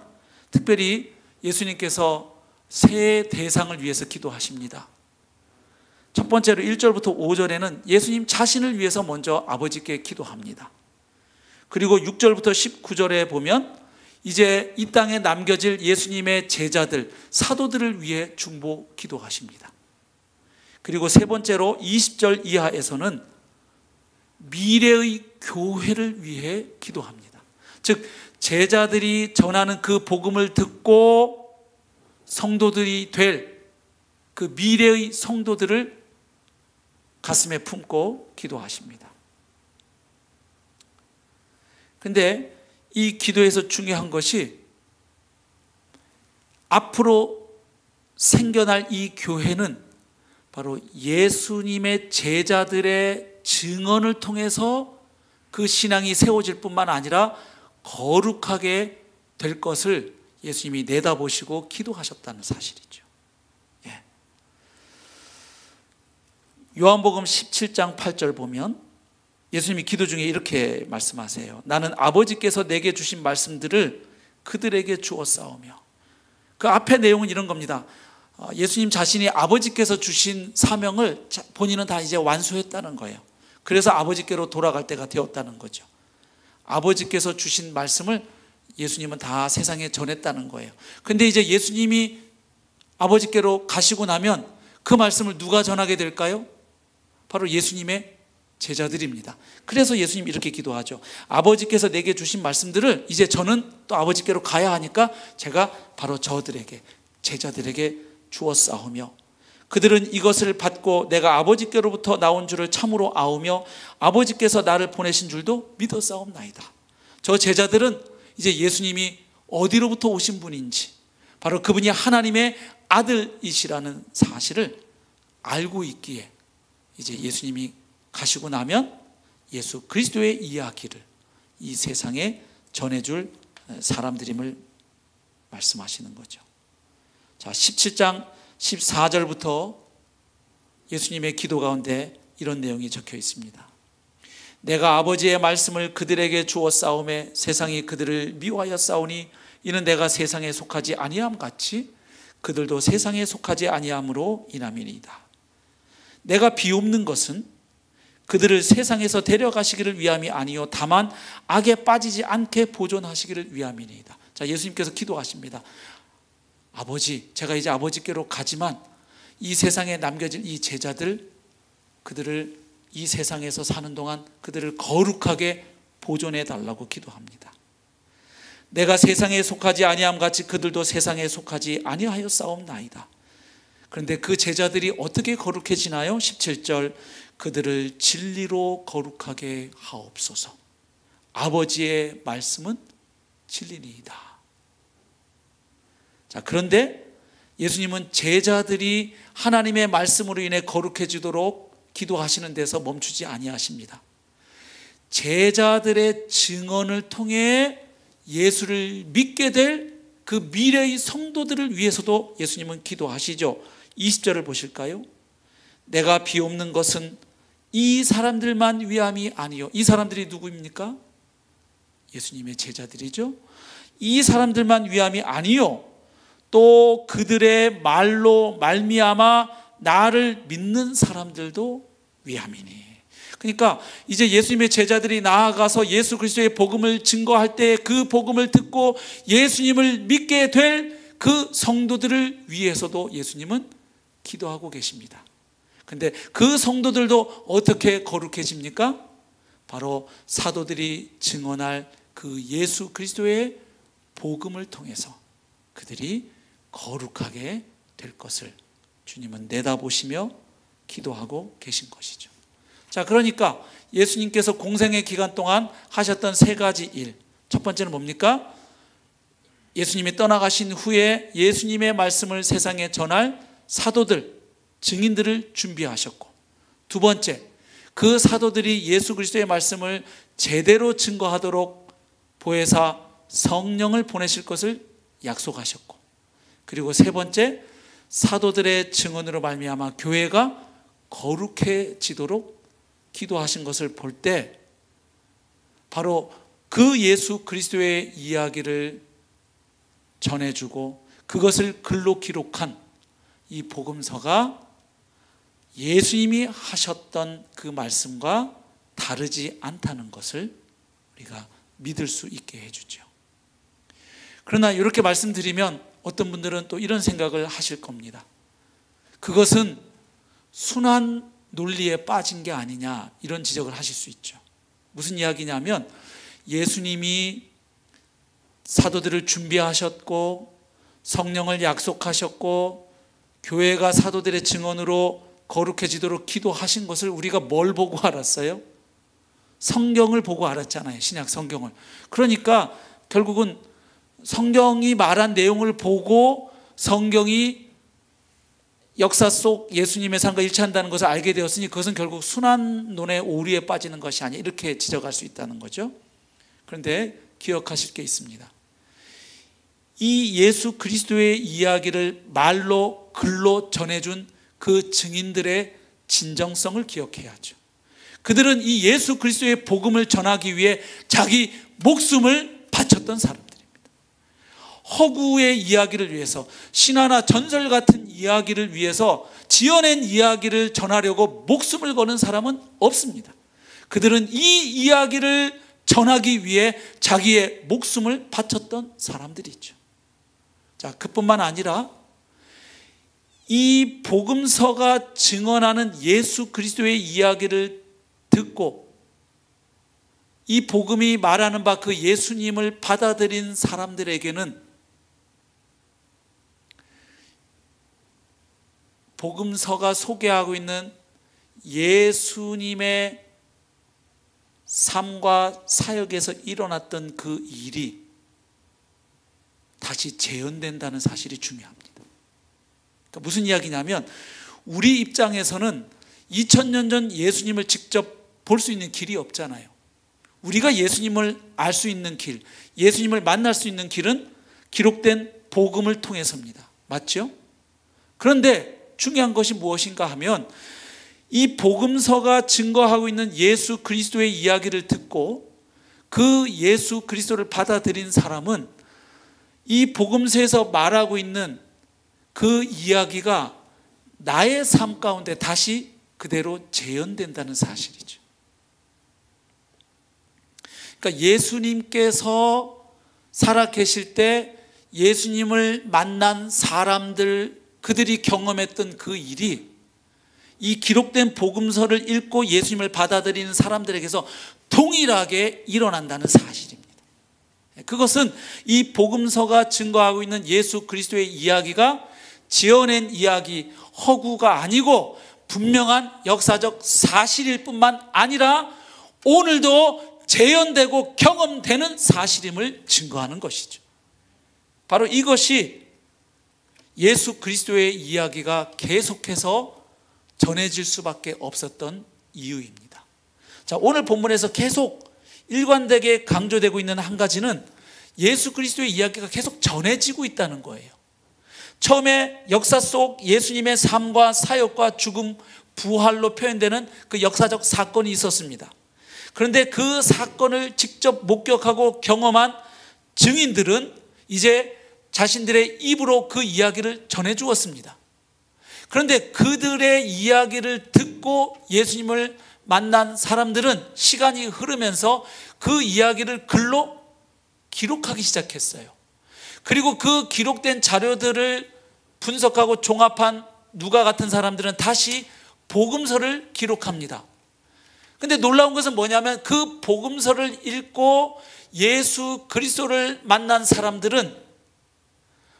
특별히 예수님께서 세 대상을 위해서 기도하십니다. 첫 번째로 1절부터 5절에는 예수님 자신을 위해서 먼저 아버지께 기도합니다. 그리고 6절부터 19절에 보면 이제 이 땅에 남겨질 예수님의 제자들, 사도들을 위해 중보 기도하십니다. 그리고 세 번째로 20절 이하에서는 미래의 교회를 위해 기도합니다. 즉 제자들이 전하는 그 복음을 듣고 성도들이 될 그 미래의 성도들을 가슴에 품고 기도하십니다. 그런데 이 기도에서 중요한 것이 앞으로 생겨날 이 교회는 바로 예수님의 제자들의 증언을 통해서 그 신앙이 세워질 뿐만 아니라 거룩하게 될 것을 예수님이 내다보시고 기도하셨다는 사실이죠. 요한복음 17장 8절 보면 예수님이 기도 중에 이렇게 말씀하세요. 나는 아버지께서 내게 주신 말씀들을 그들에게 주었사오며. 그 앞에 내용은 이런 겁니다. 예수님 자신이 아버지께서 주신 사명을 본인은 다 이제 완수했다는 거예요. 그래서 아버지께로 돌아갈 때가 되었다는 거죠. 아버지께서 주신 말씀을 예수님은 다 세상에 전했다는 거예요. 근데 이제 예수님이 아버지께로 가시고 나면 그 말씀을 누가 전하게 될까요? 바로 예수님의 제자들입니다. 그래서 예수님이 이렇게 기도하죠. 아버지께서 내게 주신 말씀들을 이제 저는 또 아버지께로 가야 하니까 제가 바로 저들에게, 제자들에게 주었사오며 그들은 이것을 받고 내가 아버지께로부터 나온 줄을 참으로 아오며 아버지께서 나를 보내신 줄도 믿었사옵나이다. 저 제자들은 이제 예수님이 어디로부터 오신 분인지, 바로 그분이 하나님의 아들이시라는 사실을 알고 있기에 이제 예수님이 가시고 나면 예수 그리스도의 이야기를 이 세상에 전해줄 사람들임을 말씀하시는 거죠. 자, 17장 14절부터 예수님의 기도 가운데 이런 내용이 적혀 있습니다. 내가 아버지의 말씀을 그들에게 주었사오매 세상이 그들을 미워하여 싸우니 이는 내가 세상에 속하지 아니함 같이 그들도 세상에 속하지 아니함으로 인함이니이다. 내가 비옵는 것은 그들을 세상에서 데려가시기를 위함이 아니요 다만 악에 빠지지 않게 보존하시기를 위함이니이다. 자, 예수님께서 기도하십니다. 아버지, 제가 이제 아버지께로 가지만 이 세상에 남겨질 이 제자들, 그들을 이 세상에서 사는 동안 그들을 거룩하게 보존해 달라고 기도합니다. 내가 세상에 속하지 아니함 같이 그들도 세상에 속하지 아니하여 싸움나이다. 그런데 그 제자들이 어떻게 거룩해지나요? 17절 그들을 진리로 거룩하게 하옵소서. 아버지의 말씀은 진리니이다. 자, 그런데 예수님은 제자들이 하나님의 말씀으로 인해 거룩해지도록 기도하시는 데서 멈추지 아니하십니다. 제자들의 증언을 통해 예수를 믿게 될 그 미래의 성도들을 위해서도 예수님은 기도하시죠. 20절을 보실까요? 내가 비옵는 것은 이 사람들만 위함이 아니요. 이 사람들이 누구입니까? 예수님의 제자들이죠. 이 사람들만 위함이 아니요 또 그들의 말로 말미암아 나를 믿는 사람들도 위함이니. 그러니까 이제 예수님의 제자들이 나아가서 예수 그리스도의 복음을 증거할 때 그 복음을 듣고 예수님을 믿게 될 그 성도들을 위해서도 예수님은 기도하고 계십니다. 근데 그 성도들도 어떻게 거룩해집니까? 바로 사도들이 증언할 그 예수 그리스도의 복음을 통해서 그들이 거룩하게 될 것을 주님은 내다보시며 기도하고 계신 것이죠. 자, 그러니까 예수님께서 공생의 기간 동안 하셨던 세 가지 일. 첫 번째는 뭡니까? 예수님이 떠나가신 후에 예수님의 말씀을 세상에 전할 사도들, 증인들을 준비하셨고, 두 번째, 그 사도들이 예수 그리스도의 말씀을 제대로 증거하도록 보혜사 성령을 보내실 것을 약속하셨고, 그리고 세 번째, 사도들의 증언으로 말미암아 교회가 거룩해지도록 기도하신 것을 볼 때 바로 그 예수 그리스도의 이야기를 전해주고 그것을 글로 기록한 이 복음서가 예수님이 하셨던 그 말씀과 다르지 않다는 것을 우리가 믿을 수 있게 해주죠. 그러나 이렇게 말씀드리면 어떤 분들은 또 이런 생각을 하실 겁니다. 그것은 순환 논리에 빠진 게 아니냐, 이런 지적을 하실 수 있죠. 무슨 이야기냐면 예수님이 사도들을 준비하셨고 성령을 약속하셨고 교회가 사도들의 증언으로 거룩해지도록 기도하신 것을 우리가 뭘 보고 알았어요? 성경을 보고 알았잖아요. 신약 성경을. 그러니까 결국은 성경이 말한 내용을 보고 성경이 역사 속 예수님의 삶과 일치한다는 것을 알게 되었으니 그것은 결국 순환론의 오류에 빠지는 것이 아니야, 이렇게 지적할 수 있다는 거죠. 그런데 기억하실 게 있습니다. 이 예수 그리스도의 이야기를 말로 글로 전해준 그 증인들의 진정성을 기억해야죠. 그들은 이 예수 그리스도의 복음을 전하기 위해 자기 목숨을 바쳤던 사람들입니다. 허구의 이야기를 위해서, 신화나 전설 같은 이야기를 위해서 지어낸 이야기를 전하려고 목숨을 거는 사람은 없습니다. 그들은 이 이야기를 전하기 위해 자기의 목숨을 바쳤던 사람들이죠. 자, 그뿐만 아니라 이 복음서가 증언하는 예수 그리스도의 이야기를 듣고 이 복음이 말하는 바 그 예수님을 받아들인 사람들에게는 복음서가 소개하고 있는 예수님의 삶과 사역에서 일어났던 그 일이 다시 재현된다는 사실이 중요합니다. 그러니까 무슨 이야기냐면 우리 입장에서는 2000년 전 예수님을 직접 볼 수 있는 길이 없잖아요. 우리가 예수님을 알 수 있는 길, 예수님을 만날 수 있는 길은 기록된 복음을 통해서입니다. 맞죠? 그런데 중요한 것이 무엇인가 하면 이 복음서가 증거하고 있는 예수 그리스도의 이야기를 듣고 그 예수 그리스도를 받아들인 사람은 이 복음서에서 말하고 있는 그 이야기가 나의 삶 가운데 다시 그대로 재현된다는 사실이죠. 그러니까 예수님께서 살아 계실 때 예수님을 만난 사람들, 그들이 경험했던 그 일이 이 기록된 복음서를 읽고 예수님을 받아들이는 사람들에게서 동일하게 일어난다는 사실입니다. 그것은 이 복음서가 증거하고 있는 예수 그리스도의 이야기가 지어낸 이야기, 허구가 아니고 분명한 역사적 사실일 뿐만 아니라 오늘도 재현되고 경험되는 사실임을 증거하는 것이죠. 바로 이것이 예수 그리스도의 이야기가 계속해서 전해질 수밖에 없었던 이유입니다. 자, 오늘 본문에서 계속 일관되게 강조되고 있는 한 가지는 예수 그리스도의 이야기가 계속 전해지고 있다는 거예요. 처음에 역사 속 예수님의 삶과 사역과 죽음, 부활로 표현되는 그 역사적 사건이 있었습니다. 그런데 그 사건을 직접 목격하고 경험한 증인들은 이제 자신들의 입으로 그 이야기를 전해 주었습니다. 그런데 그들의 이야기를 듣고 예수님을 만난 사람들은 시간이 흐르면서 그 이야기를 글로 기록하기 시작했어요. 그리고 그 기록된 자료들을 분석하고 종합한 누가 같은 사람들은 다시 복음서를 기록합니다. 근데 놀라운 것은 뭐냐면 그 복음서를 읽고 예수 그리스도를 만난 사람들은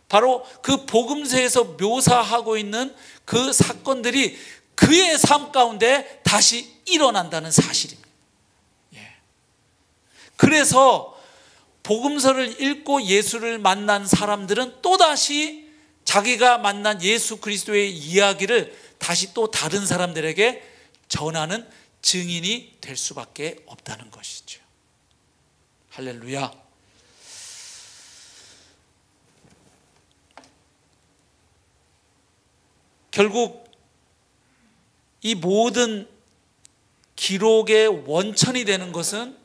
바로 그 복음서에서 묘사하고 있는 그 사건들이 그의 삶 가운데 다시 일어난다는 사실입니다. 그래서 복음서를 읽고 예수를 만난 사람들은 또다시 자기가 만난 예수 그리스도의 이야기를 다시 또 다른 사람들에게 전하는 증인이 될 수밖에 없다는 것이죠. 할렐루야. 결국 이 모든 기록의 원천이 되는 것은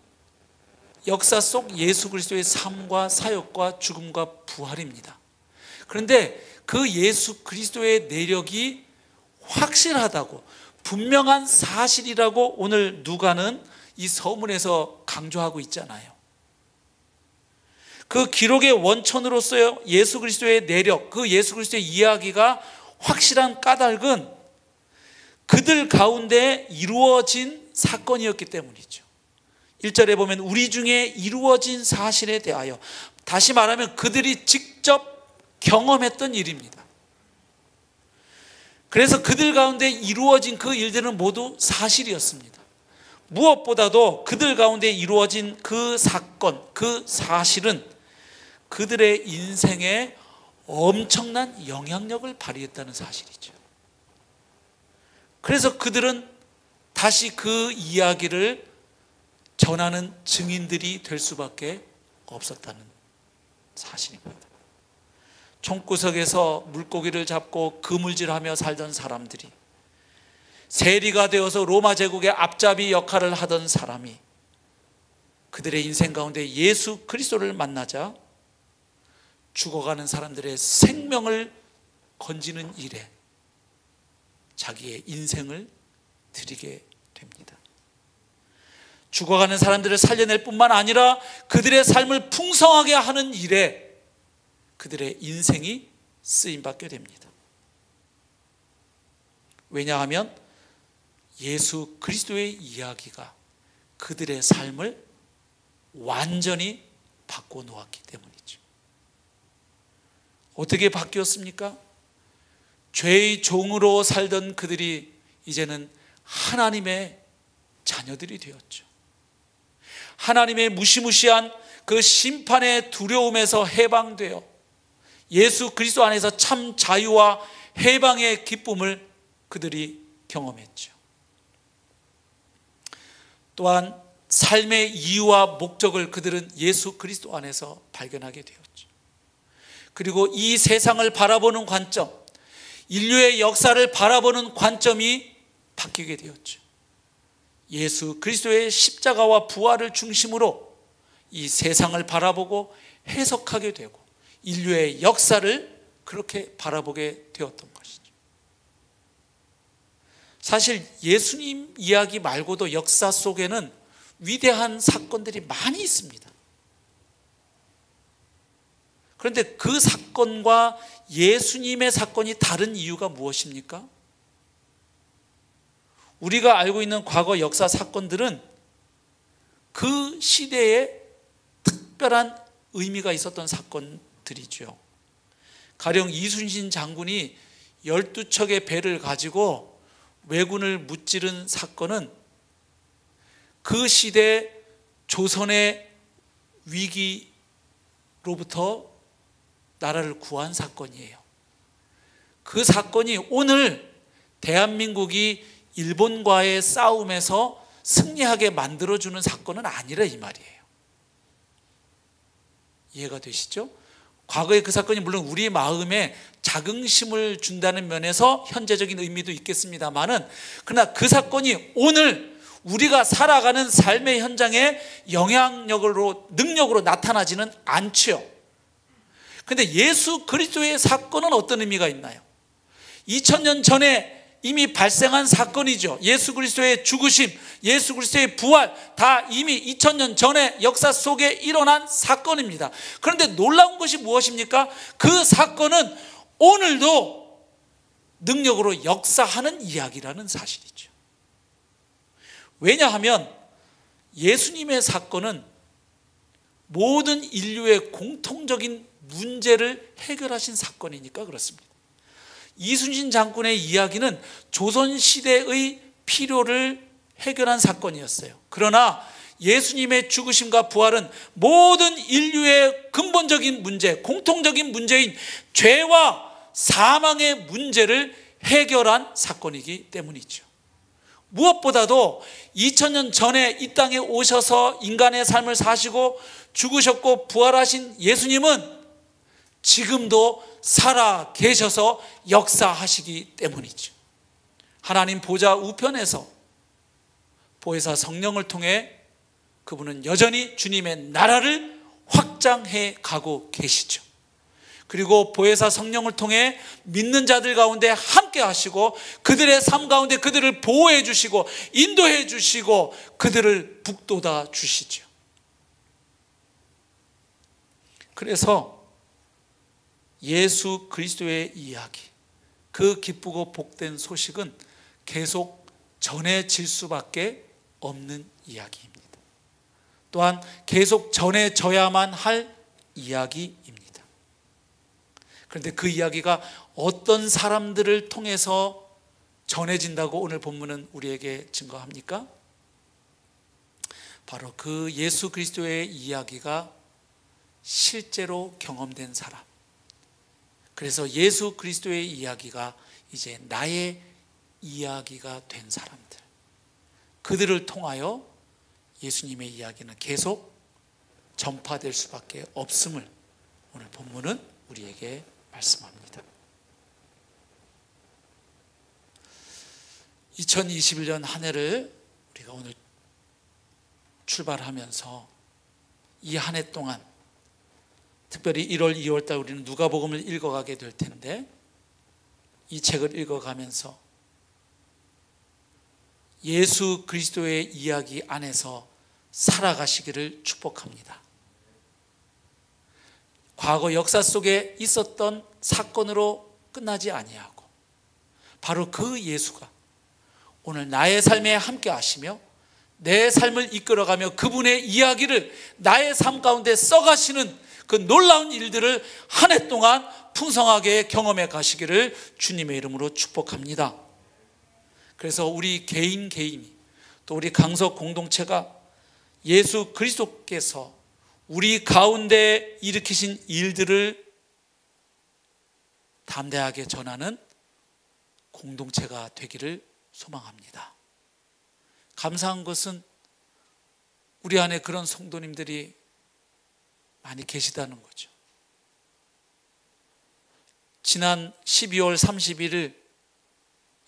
역사 속 예수 그리스도의 삶과 사역과 죽음과 부활입니다. 그런데 그 예수 그리스도의 내력이 확실하다고, 분명한 사실이라고 오늘 누가는 이 서문에서 강조하고 있잖아요. 그 기록의 원천으로서의 예수 그리스도의 내력, 그 예수 그리스도의 이야기가 확실한 까닭은 그들 가운데 이루어진 사건이었기 때문이죠. 1절에 보면 우리 중에 이루어진 사실에 대하여, 다시 말하면 그들이 직접 경험했던 일입니다. 그래서 그들 가운데 이루어진 그 일들은 모두 사실이었습니다. 무엇보다도 그들 가운데 이루어진 그 사건, 그 사실은 그들의 인생에 엄청난 영향력을 발휘했다는 사실이죠. 그래서 그들은 다시 그 이야기를 전하는 증인들이 될 수밖에 없었다는 사실입니다. 총구석에서 물고기를 잡고 그물질하며 살던 사람들이, 세리가 되어서 로마 제국의 앞잡이 역할을 하던 사람이 그들의 인생 가운데 예수 그리스도를 만나자 죽어가는 사람들의 생명을 건지는 일에 자기의 인생을 드리게 됩니다. 죽어가는 사람들을 살려낼 뿐만 아니라 그들의 삶을 풍성하게 하는 일에 그들의 인생이 쓰임받게 됩니다. 왜냐하면 예수 그리스도의 이야기가 그들의 삶을 완전히 바꿔놓았기 때문이죠. 어떻게 바뀌었습니까? 죄의 종으로 살던 그들이 이제는 하나님의 자녀들이 되었죠. 하나님의 무시무시한 그 심판의 두려움에서 해방되어 예수 그리스도 안에서 참 자유와 해방의 기쁨을 그들이 경험했죠. 또한 삶의 이유와 목적을 그들은 예수 그리스도 안에서 발견하게 되었죠. 그리고 이 세상을 바라보는 관점, 인류의 역사를 바라보는 관점이 바뀌게 되었죠. 예수 그리스도의 십자가와 부활을 중심으로 이 세상을 바라보고 해석하게 되고 인류의 역사를 그렇게 바라보게 되었던 것이죠. 사실 예수님 이야기 말고도 역사 속에는 위대한 사건들이 많이 있습니다. 그런데 그 사건과 예수님의 사건이 다른 이유가 무엇입니까? 우리가 알고 있는 과거 역사 사건들은 그 시대에 특별한 의미가 있었던 사건들이죠. 가령 이순신 장군이 12척의 배를 가지고 왜군을 무찌른 사건은 그 시대 조선의 위기로부터 나라를 구한 사건이에요. 그 사건이 오늘 대한민국이 일본과의 싸움에서 승리하게 만들어주는 사건은 아니라 이 말이에요. 이해가 되시죠? 과거의 그 사건이 물론 우리 마음에 자긍심을 준다는 면에서 현재적인 의미도 있겠습니다만은, 그러나 그 사건이 오늘 우리가 살아가는 삶의 현장에 영향력으로, 능력으로 나타나지는 않죠. 그런데 예수 그리스도의 사건은 어떤 의미가 있나요? 2000년 전에 이미 발생한 사건이죠. 예수 그리스도의 죽으심, 예수 그리스도의 부활, 다 이미 2000년 전에 역사 속에 일어난 사건입니다. 그런데 놀라운 것이 무엇입니까? 그 사건은 오늘도 능력으로 역사하는 이야기라는 사실이죠. 왜냐하면 예수님의 사건은 모든 인류의 공통적인 문제를 해결하신 사건이니까 그렇습니다. 이순신 장군의 이야기는 조선시대의 필요를 해결한 사건이었어요. 그러나 예수님의 죽으심과 부활은 모든 인류의 근본적인 문제, 공통적인 문제인 죄와 사망의 문제를 해결한 사건이기 때문이죠. 무엇보다도 2000년 전에 이 땅에 오셔서 인간의 삶을 사시고 죽으셨고 부활하신 예수님은 지금도 살아 계셔서 역사하시기 때문이죠. 하나님 보좌 우편에서 보혜사 성령을 통해 그분은 여전히 주님의 나라를 확장해 가고 계시죠. 그리고 보혜사 성령을 통해 믿는 자들 가운데 함께 하시고 그들의 삶 가운데 그들을 보호해 주시고 인도해 주시고 그들을 북돋아 주시죠. 그래서 예수 그리스도의 이야기, 그 기쁘고 복된 소식은 계속 전해질 수밖에 없는 이야기입니다. 또한 계속 전해져야만 할 이야기입니다. 그런데 그 이야기가 어떤 사람들을 통해서 전해진다고 오늘 본문은 우리에게 증거합니까? 바로 그 예수 그리스도의 이야기가 실제로 경험된 사람, 그래서 예수 그리스도의 이야기가 이제 나의 이야기가 된 사람들, 그들을 통하여 예수님의 이야기는 계속 전파될 수밖에 없음을 오늘 본문은 우리에게 말씀합니다. 2021년 한 해를 우리가 오늘 출발하면서 이 한 해 동안 특별히 1월, 2월 달 우리는 누가복음을 읽어가게 될 텐데, 이 책을 읽어가면서 예수 그리스도의 이야기 안에서 살아가시기를 축복합니다. 과거 역사 속에 있었던 사건으로 끝나지 아니하고 바로 그 예수가 오늘 나의 삶에 함께 하시며 내 삶을 이끌어가며 그분의 이야기를 나의 삶 가운데 써가시는 그 놀라운 일들을 한 해 동안 풍성하게 경험해 가시기를 주님의 이름으로 축복합니다. 그래서 우리 개인이 또 우리 강석 공동체가 예수 그리스도께서 우리 가운데 일으키신 일들을 담대하게 전하는 공동체가 되기를 소망합니다. 감사한 것은 우리 안에 그런 성도님들이 많이 계시다는 거죠. 지난 12월 31일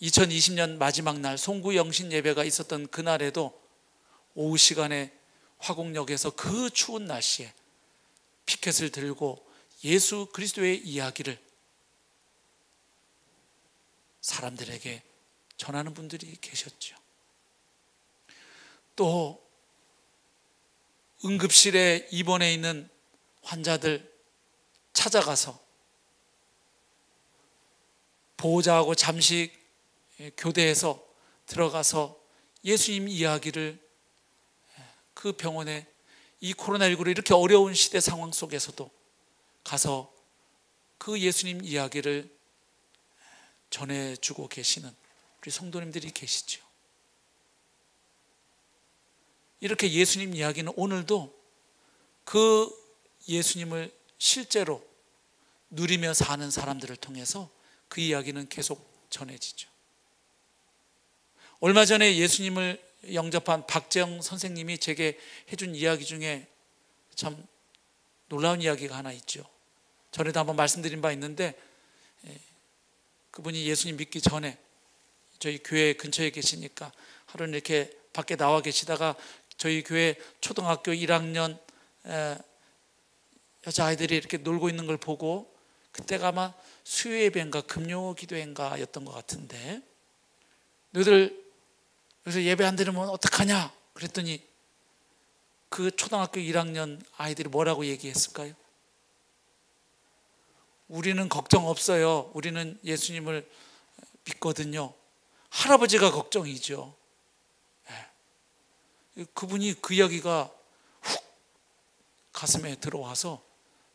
2020년 마지막 날 송구 영신 예배가 있었던 그날에도 오후 시간에 화곡역에서 그 추운 날씨에 피켓을 들고 예수 그리스도의 이야기를 사람들에게 전하는 분들이 계셨죠. 또 응급실에 입원해 있는 환자들 찾아가서 보호자하고 잠시 교대해서 들어가서 예수님 이야기를 그 병원에 이 코로나19로 이렇게 어려운 시대 상황 속에서도 가서 그 예수님 이야기를 전해주고 계시는 우리 성도님들이 계시죠. 이렇게 예수님 이야기는 오늘도 그 예수님을 실제로 누리며 사는 사람들을 통해서 그 이야기는 계속 전해지죠. 얼마 전에 예수님을 영접한 박재영 선생님이 제게 해준 이야기 중에 참 놀라운 이야기가 하나 있죠. 전에도 한번 말씀드린 바 있는데, 그분이 예수님 믿기 전에 저희 교회 근처에 계시니까 하루는 이렇게 밖에 나와 계시다가 저희 교회 초등학교 1학년 여자아이들이 이렇게 놀고 있는 걸 보고, 그때가 아마 수요예배인가 금요기도회인가 였던 것 같은데, 너희들 여기서 예배 안 드리면 어떡하냐 그랬더니 그 초등학교 1학년 아이들이 뭐라고 얘기했을까요? 우리는 걱정 없어요. 우리는 예수님을 믿거든요. 할아버지가 걱정이죠. 그분이 그 이야기가 훅 가슴에 들어와서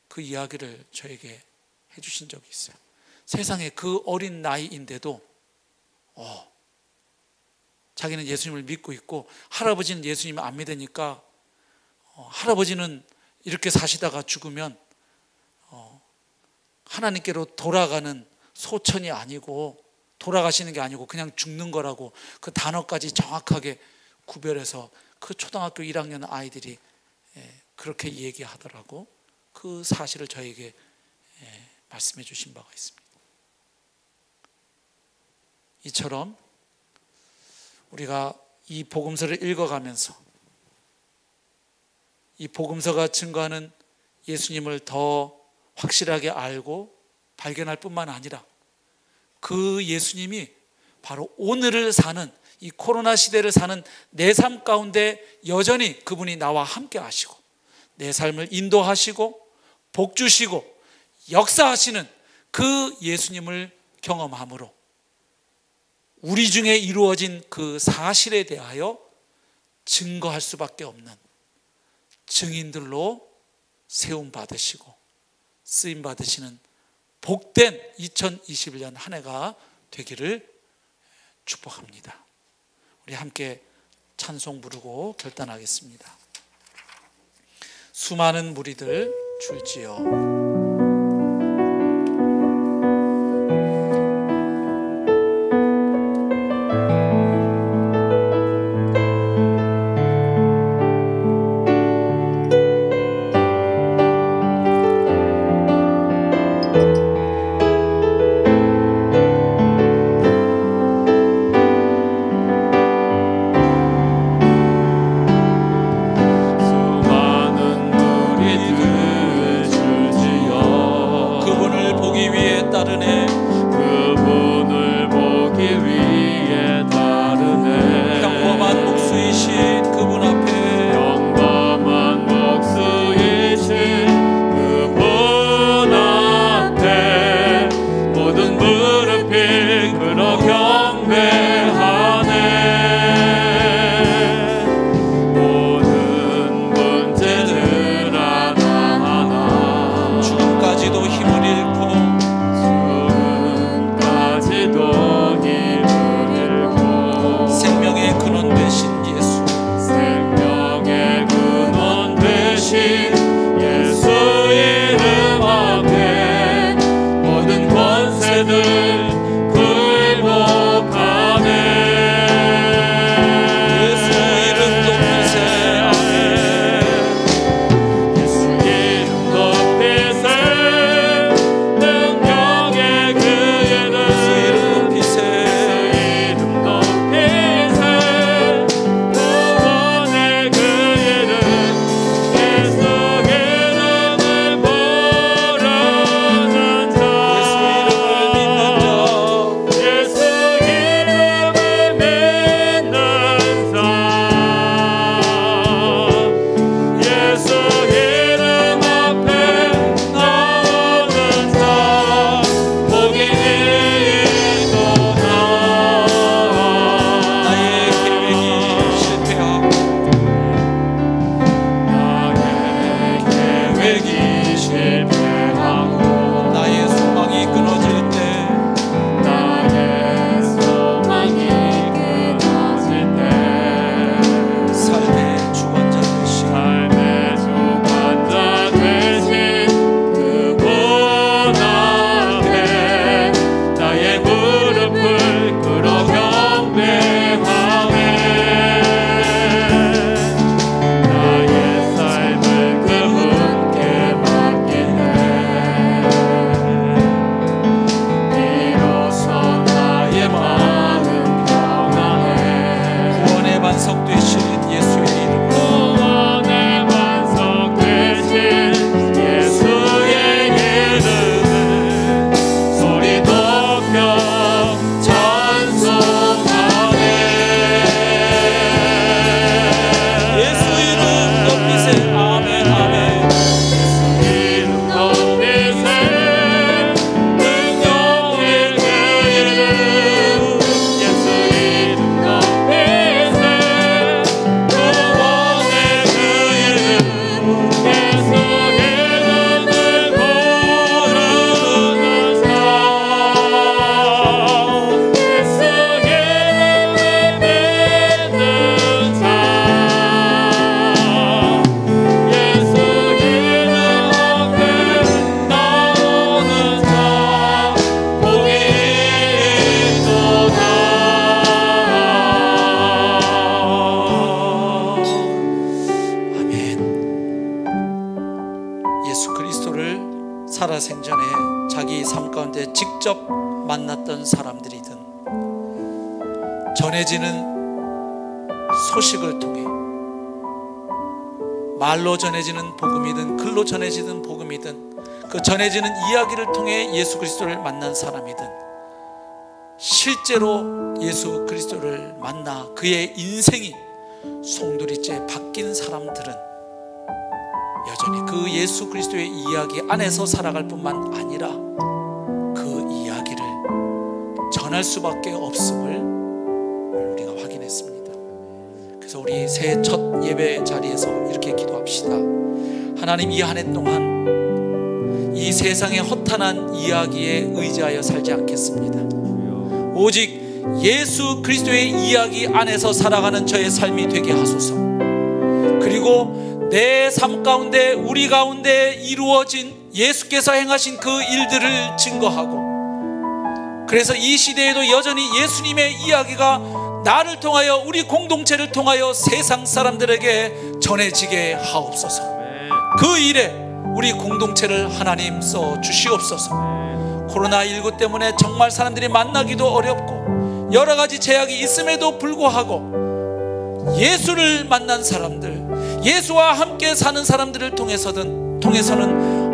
그 이야기를 저에게 해주신 적이 있어요. 세상에 그 어린 나이인데도 자기는 예수님을 믿고 있고, 할아버지는 예수님을 안 믿으니까 할아버지는 이렇게 사시다가 죽으면 하나님께로 돌아가는 소천이 아니고, 돌아가시는 게 아니고 그냥 죽는 거라고 그 단어까지 정확하게 구별해서 그 초등학교 1학년 아이들이 그렇게 얘기하더라고. 그 사실을 저에게 말씀해 주신 바가 있습니다. 이처럼 우리가 이 복음서를 읽어가면서 이 복음서가 증거하는 예수님을 더 확실하게 알고 발견할 뿐만 아니라 그 예수님이 바로 오늘을 사는 이 코로나 시대를 사는 내 삶 가운데 여전히 그분이 나와 함께 하시고 내 삶을 인도하시고 복 주시고 역사하시는 그 예수님을 경험함으로 우리 중에 이루어진 그 사실에 대하여 증거할 수밖에 없는 증인들로 세움 받으시고 쓰임 받으시는 복된 2021년 한 해가 되기를 축복합니다. 우리 함께 찬송 부르고 결단하겠습니다. 수많은 무리들 줄지어. 살아생전에 자기 삶 가운데 직접 만났던 사람들이든 전해지는 소식을 통해 말로 전해지는 복음이든 글로 전해지는 복음이든 그 전해지는 이야기를 통해 예수 그리스도를 만난 사람이든 실제로 예수 그리스도를 만나 그의 인생이 송두리째 바뀐 사람들은 여전히 그 예수 그리스도의 이야기 안에서 살아갈 뿐만 아니라 그 이야기를 전할 수밖에 없음을 우리가 확인했습니다. 그래서 우리 새해 첫 예배 자리에서 이렇게 기도합시다. 하나님, 이 한 해 동안 이 세상의 허탄한 이야기에 의지하여 살지 않겠습니다. 오직 예수 그리스도의 이야기 안에서 살아가는 저의 삶이 되게 하소서. 그리고 내 삶 가운데, 우리 가운데 이루어진 예수께서 행하신 그 일들을 증거하고, 그래서 이 시대에도 여전히 예수님의 이야기가 나를 통하여, 우리 공동체를 통하여 세상 사람들에게 전해지게 하옵소서. 그 일에 우리 공동체를 하나님 써 주시옵소서. 코로나19 때문에 정말 사람들이 만나기도 어렵고 여러 가지 제약이 있음에도 불구하고 예수를 만난 사람들, 예수와 함께 사는 사람들을 통해서는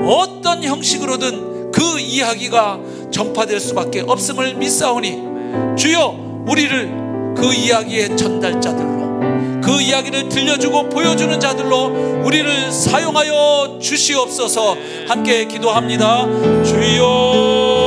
어떤 형식으로든 그 이야기가 전파될 수밖에 없음을 믿사오니, 주여 우리를 그 이야기의 전달자들로, 그 이야기를 들려주고 보여주는 자들로 우리를 사용하여 주시옵소서. 함께 기도합니다. 주여.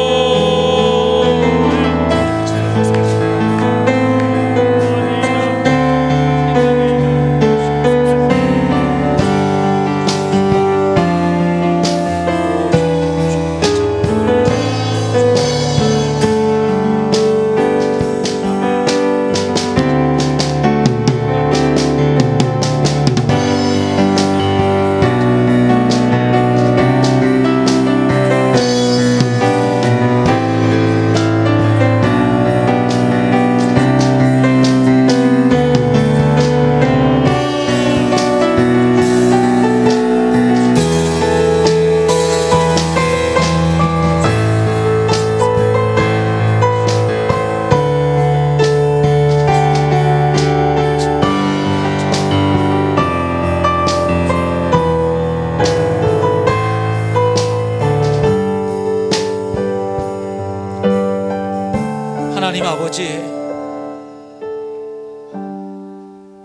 하나님 아버지,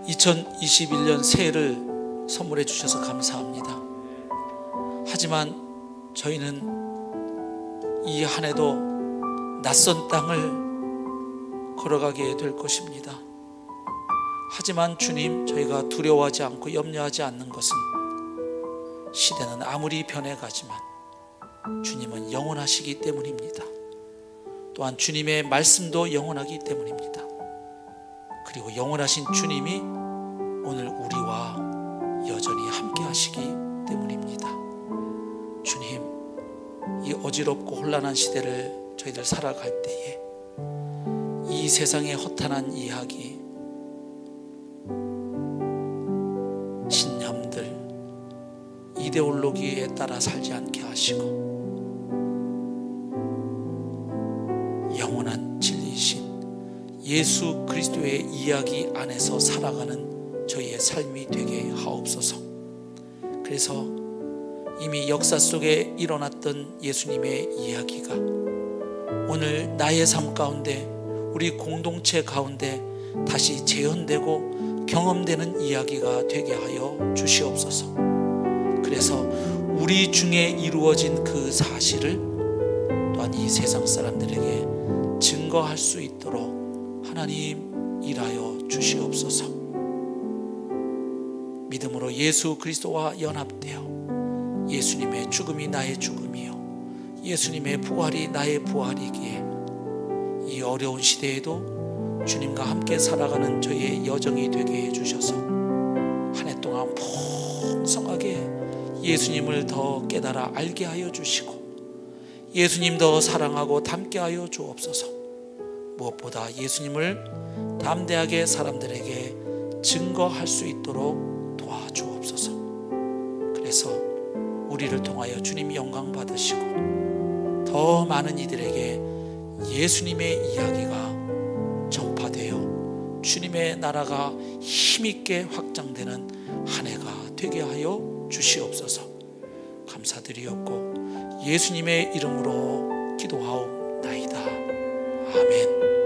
2021년 새해를 선물해 주셔서 감사합니다. 하지만 저희는 이 한 해도 낯선 땅을 걸어가게 될 것입니다. 하지만 주님, 저희가 두려워하지 않고 염려하지 않는 것은, 시대는 아무리 변해가지만 주님은 영원하시기 때문입니다. 또한 주님의 말씀도 영원하기 때문입니다. 그리고 영원하신 주님이 오늘 우리와 여전히 함께 하시기 때문입니다. 주님, 이 어지럽고 혼란한 시대를 저희들 살아갈 때에 이 세상의 허탄한 이야기, 신념들, 이데올로기에 따라 살지 않게 하시고 영원한 진리이신 예수 그리스도의 이야기 안에서 살아가는 저희의 삶이 되게 하옵소서. 그래서 이미 역사 속에 일어났던 예수님의 이야기가 오늘 나의 삶 가운데, 우리 공동체 가운데 다시 재현되고 경험되는 이야기가 되게 하여 주시옵소서. 그래서 우리 중에 이루어진 그 사실을 또한 이 세상 사람들에게 증거할 수 있도록 하나님 일하여 주시옵소서. 믿음으로 예수 그리스도와 연합되어 예수님의 죽음이 나의 죽음이요 예수님의 부활이 나의 부활이기에 이 어려운 시대에도 주님과 함께 살아가는 저의 여정이 되게 해주셔서 한 해 동안 풍성하게 예수님을 더 깨달아 알게 하여 주시고 예수님 더 사랑하고 닮게 하여 주옵소서. 무엇보다 예수님을 담대하게 사람들에게 증거할 수 있도록 도와주옵소서. 그래서 우리를 통하여 주님 영광 받으시고 더 많은 이들에게 예수님의 이야기가 전파되어 주님의 나라가 힘있게 확장되는 한 해가 되게 하여 주시옵소서. 감사드리옵고 예수님의 이름으로 기도하옵나이다. 아멘.